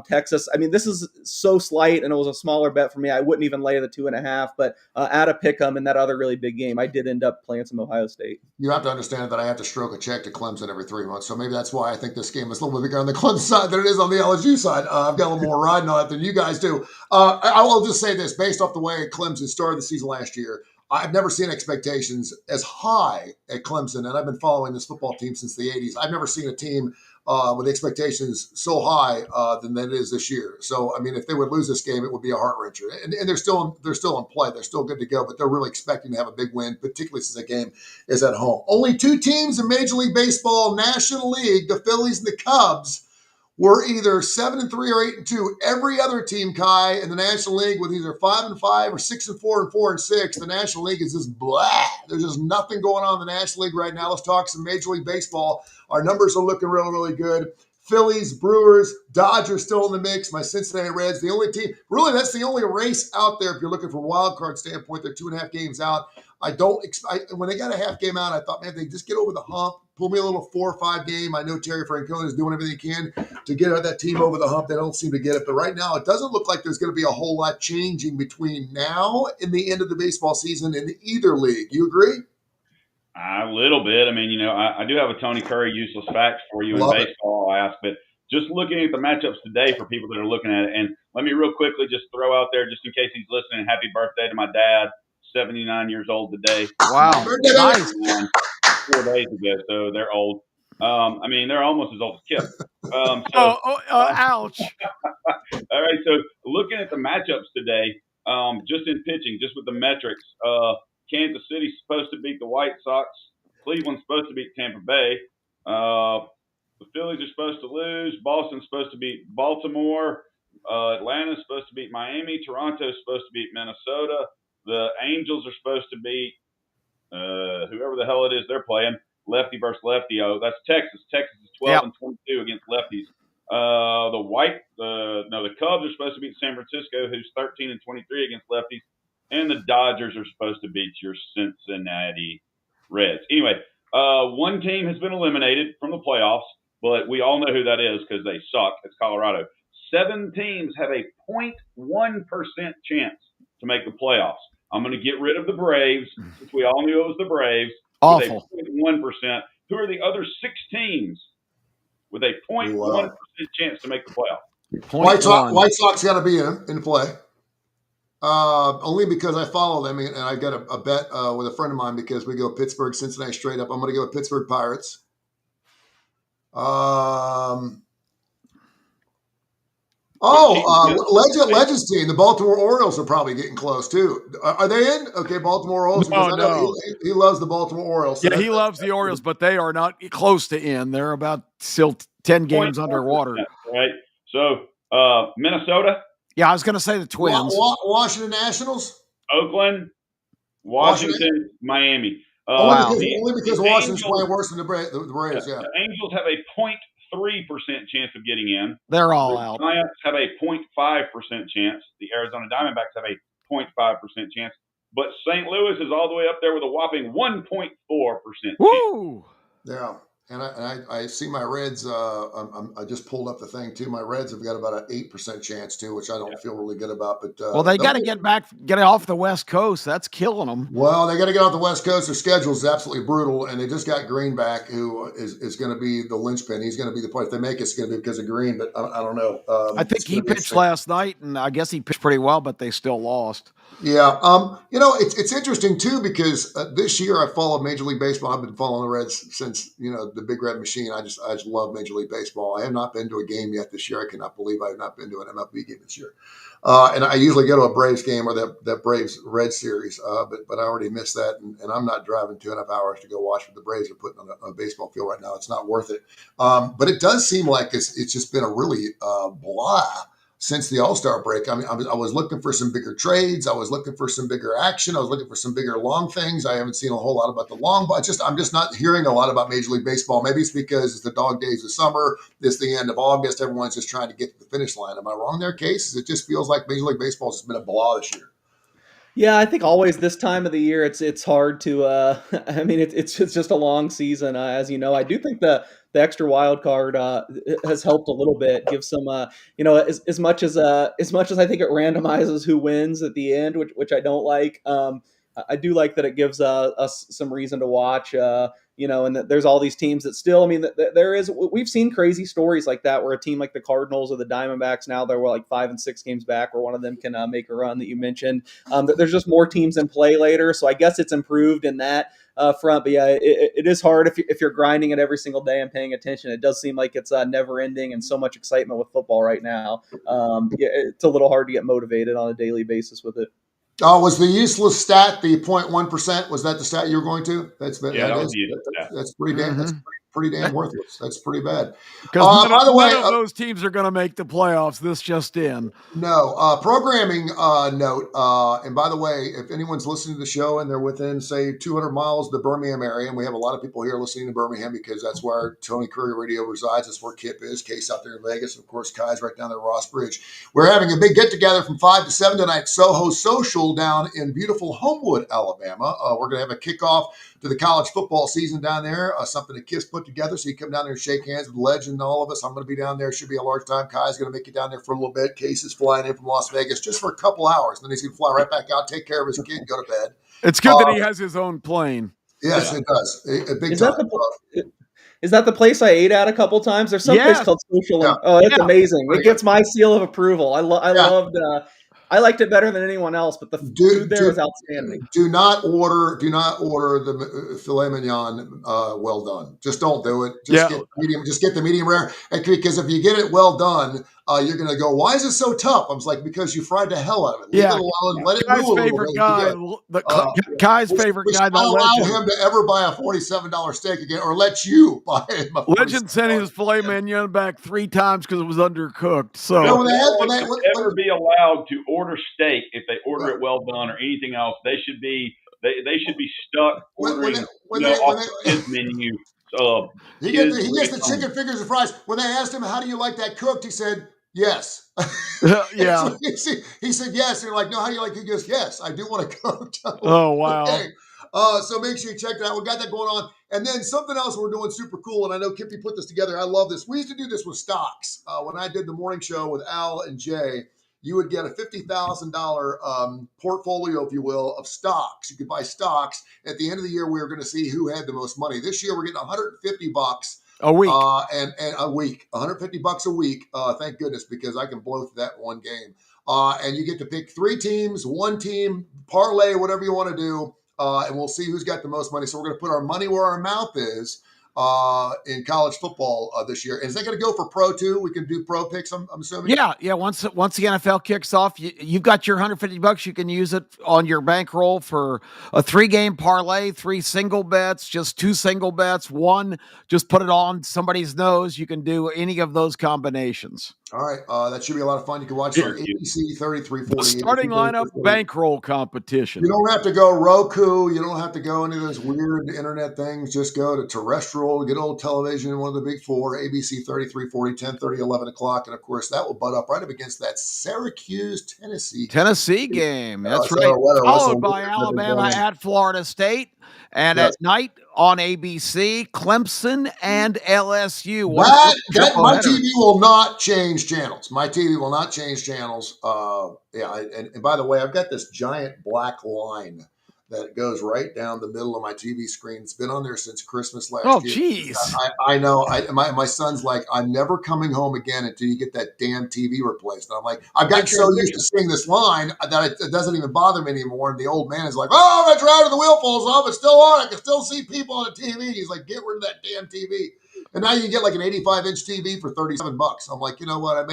Texas. I mean, this is so slight, and it was a smaller bet for me. I wouldn't even lay the 2.5, but at a pick 'em in that other really big game, I did end up playing some Ohio State. You have to understand that I have to stroke a check to Clemson every 3 months, so maybe that's why I think this game is a little bit bigger on the Clemson side than it is on the LSU side. I've got a little more riding on it than you guys do. I will just say this, based off the way Clemson started the season last year, I've never seen expectations as high at Clemson, and I've been following this football team since the 80s. I've never seen a team with expectations so high than it is this year. So, I mean, if they would lose this game, it would be a heart wrencher. And they're still in play. They're still good to go, but they're really expecting to have a big win, particularly since the game is at home. Only 2 teams in Major League Baseball National League, the Phillies and the Cubs, were either 7-3 or 8-2. Every other team, Kai, in the National League with either 5-5 or 6-4 and 4-6. The National League is just blah. There's just nothing going on in the National League right now. Let's talk some Major League Baseball. Our numbers are looking really, really good. Phillies, Brewers, Dodgers still in the mix. My Cincinnati Reds, the only team. Really, that's the only race out there if you're looking from a wild card standpoint. They're 2.5 games out. When they got a half game out, I thought, man, they just get over the hump, pull me a little 4 or 5 game. I know Terry Francona is doing everything he can to get that team over the hump. They don't seem to get it. But right now, it doesn't look like there's going to be a whole lot changing between now and the end of the baseball season in either league. You agree? A little bit. I mean, I do have a Tony Curry useless facts for you in baseball, I'll ask, but just looking at the matchups today for people that are looking at it, and let me real quickly just throw out there, just in case he's listening, happy birthday to my dad, 79 years old today. Wow. Nice. 4 days ago, so they're old. I mean, they're almost as old as Kip. Ouch. All right, so looking at the matchups today, just in pitching, just with the metrics, Kansas City's supposed to beat the White Sox. Cleveland's supposed to beat Tampa Bay. The Phillies are supposed to lose. Boston's supposed to beat Baltimore. Atlanta's supposed to beat Miami. Toronto's supposed to beat Minnesota. The Angels are supposed to beat whoever the hell it is they're playing. Lefty versus lefty. Oh, that's Texas. Texas is 12-22 against lefties. The Cubs are supposed to beat San Francisco, who's 13-23 against lefties. And the Dodgers are supposed to beat your Cincinnati Reds. Anyway, one team has been eliminated from the playoffs, but we all know who that is because they suck. It's Colorado. 7 teams have a 0.1% chance to make the playoffs. I'm going to get rid of the Braves since we all knew it was the Braves. Awful. With a 0.1%. Who are the other 6 teams with a 0.1% chance to make the playoffs? White Sox got to be in play. Only because I follow them, and I got a bet with a friend of mine because we go Pittsburgh, Cincinnati straight up. I'm going to go with Pittsburgh Pirates. Legends team. The Baltimore Orioles are probably getting close too. Are they in? Okay, Baltimore Orioles. No. He loves the Baltimore Orioles. So yeah, he loves the Orioles, but they are not close to in. They're about still 10 games underwater. Right. So Minnesota. Yeah, I was going to say the Twins. Washington Nationals. Oakland. Washington. Miami. Only because Washington's playing worse than the Braves. Yeah. The Angels have a 0.3% chance of getting in. They're all out. The Giants have a 0.5% chance. The Arizona Diamondbacks have a 0.5% chance. but St. Louis is all the way up there with a whopping 1.4% chance. Woo! Yeah. And I see my Reds. I just pulled up the thing too. My Reds have got about an 8% chance too, which I don't feel really good about. But well, they got to get off the West Coast. That's killing them. Well, they got to get off the West Coast. Their schedule is absolutely brutal, and they just got Green back, who is going to be the linchpin. He's going to be the point. If they make it, it's going to be because of Green. But I don't know. I think he pitched last night, and I guess he pitched pretty well, but they still lost. Yeah. It's interesting too because this year I followed Major League Baseball. I've been following the Reds since the Big Red Machine. I just love Major League Baseball. I have not been to a game yet this year. I cannot believe I have not been to an MLB game this year. And I usually go to a Braves game or that Braves Red series, but I already missed that, and I'm not driving 2.5 hours to go watch what the Braves are putting on a baseball field right now. It's not worth it. But it does seem like it's just been a really blah since the All-Star break. I mean, I was looking for some bigger trades. I was looking for some bigger action. I was looking for some bigger long things. I haven't seen a whole lot about the long, but I'm just not hearing a lot about Major League Baseball. Maybe it's because it's the dog days of summer. It's the end of August. Everyone's just trying to get to the finish line. Am I wrong there, Case? It just feels like Major League Baseball has been a blah this year. Yeah, I think always this time of the year, it's hard to. I mean, it's just a long season, as you know. I do think the extra wild card has helped a little bit. Give some, as much as I think it randomizes who wins at the end, which I don't like. I do like that it gives us some reason to watch. And that there's all these teams that still. I mean, we've seen crazy stories like that where a team like the Cardinals or the Diamondbacks now they're like 5 and 6 games back, where one of them can make a run that you mentioned. There's just more teams in play later, so I guess it's improved in that front. But yeah, it is hard if you're grinding it every single day and paying attention. It does seem like it's never ending and so much excitement with football right now. It's a little hard to get motivated on a daily basis with it. Oh, was the useless stat the 0.1%? Was that the stat you were going to? That's pretty damn. That's pretty damn worthless. That's pretty bad. Because by the way, none of those teams are going to make the playoffs. This just in. No. Programming note. And by the way, if anyone's listening to the show and they're within, say, 200 miles of the Birmingham area, and we have a lot of people here listening to Birmingham because that's where Tony Kurre Radio resides. That's where Kip is. Case out there in Vegas. Of course, Kai's right down there at Ross Bridge. We're having a big get-together from 5 to 7 tonight. Soho Social down in beautiful Homewood, Alabama. We're going to have a kickoff to the college football season down there, something that Kiss put together. So you come down there and shake hands with the legend and all of us. I'm going to be down there. Should be a large time. Kai's going to make it down there for a little bit. Case is flying in from Las Vegas just for a couple hours. Then he's going to fly right back out, take care of his kid, go to bed. It's good that he has his own plane. Yes, it does. A big is time. Is that the place I ate at a couple times? There's some place called Social. Yeah. Oh, it's amazing. It gets my seal of approval. I loved. I liked it better than anyone else, but the food there was outstanding. Do not order the filet mignon well done. Just don't do it. Just get medium. Just get the medium rare. Because if you get it well done, you're going to go, why is it so tough? I was like, because you fried the hell out of it. Leave it alone. Let it move a little bit. Kai's favorite guy. Don't allow him to ever buy a $47 steak again, or let you buy him. Legend sent his filet mignon back 3 times because it was undercooked. So ever be allowed to order steak if they order it well done or anything else? They should be stuck ordering off his menu. So he gets the chicken fingers and fries. When they asked him, "How do you like that cooked?" He said, "Yes." Yeah. He said yes. And they're like, "No, how do you like it?" He goes, "Yes, I do want it cooked." Oh wow. Okay. So make sure you check that out. We got that going on. And then something else we're doing super cool, and I know Kippy put this together. I love this. We used to do this with stocks. When I did the morning show with Al and Jay, you would get a $50,000 portfolio, if you will, of stocks. You could buy stocks. At the end of the year, we were going to see who had the most money. This year, we're getting $150 a week. And a week, $150 a week. Thank goodness, because I can blow through that one game. And you get to pick 3 teams, 1 team, parlay, whatever you want to do. And we'll see who's got the most money. So we're going to put our money where our mouth is in college football this year. And is that going to go for pro too? We can do pro picks, I'm assuming? Yeah. Once the NFL kicks off, you've got your $150. You can use it on your bankroll for a 3-game parlay, 3 single bets, just 2 single bets, 1, just put it on somebody's nose. You can do any of those combinations. All right, that should be a lot of fun. You can watch it on ABC 3340. The starting lineup bankroll competition. You don't have to go Roku. You don't have to go any of those weird internet things. Just go to terrestrial, good old television, one of the big four, ABC 3340, 10:30, 11 o'clock. And, of course, that will butt up right up against that Syracuse, Tennessee game. That's right. Followed by Alabama at Florida State. And at night on ABC, Clemson and LSU. My TV will not change channels. My TV will not change channels. And by the way, I've got this giant black line that goes right down the middle of my TV screen. It's been on there since Christmas last year. Oh, geez. I know. My son's like, I'm never coming home again until you get that damn TV replaced. And I'm like, I've gotten so used to seeing this line that it doesn't even bother me anymore. And the old man is like, oh, that's right, the wheel falls off. It's still on. I can still see people on the TV. He's like, get rid of that damn TV. And now you can get like an 85-inch TV for $37. I'm like, you know what? I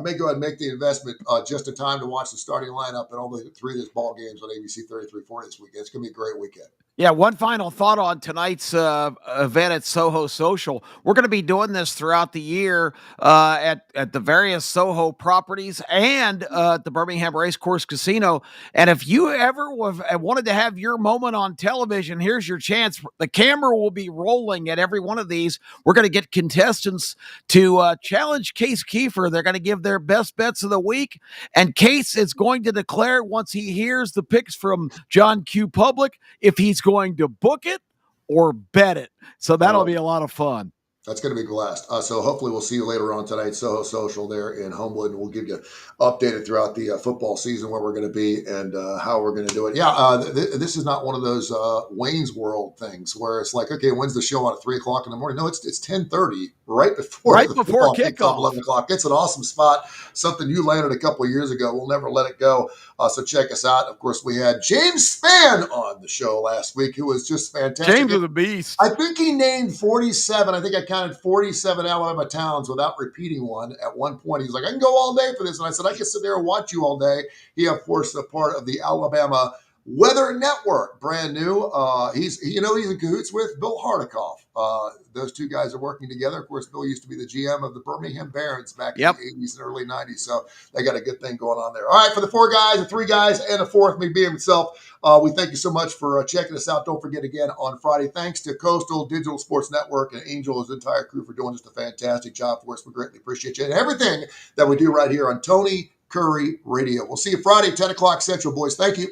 may go ahead and make the investment just in time to watch the starting lineup and all the three of these ball games on ABC 3340 this weekend. It's going to be a great weekend. Yeah, one final thought on tonight's event at Soho Social. We're going to be doing this throughout the year at the various Soho properties and at the Birmingham Racecourse Casino. And if you ever wanted to have your moment on television, here's your chance. The camera will be rolling at every one of these. We're going to get contestants to challenge Case Kiefer. They're going to give their best bets of the week. And Case is going to declare once he hears the picks from John Q. Public if he's going to book it or bet it. So that'll be a lot of fun. That's going to be a blast. So hopefully we'll see you later on tonight, Soho Social there in Homewood. We'll give you updated throughout the football season where we're going to be and how we're going to do it. Yeah, this is not one of those Wayne's World things where it's like, okay, when's the show on at 3 o'clock in the morning? No, it's 10:30 right before kickoff. 11 o'clock. It's an awesome spot. Something you landed a couple of years ago. We'll never let it go. So check us out. Of course, we had James Spann on the show last week, who was just fantastic. James is a beast. I think he named 47. I think I counted 47 Alabama towns without repeating one at one point. He's like, I can go all day for this. And I said, I can sit there and watch you all day. He, of course, a part of the Alabama Weather Network, brand new. He's in cahoots with Bill Hardikoff. Those two guys are working together. Of course, Bill used to be the GM of the Birmingham Barons back in the 80s and early 90s. So they got a good thing going on there. All right, for the four guys, the three guys, and the fourth, me being himself, we thank you so much for checking us out. Don't forget again on Friday, thanks to Coastal Digital Sports Network and Angel, his entire crew for doing just a fantastic job for us. We greatly appreciate you and everything that we do right here on Tony Kurre Radio. We'll see you Friday, 10 o'clock Central, boys. Thank you.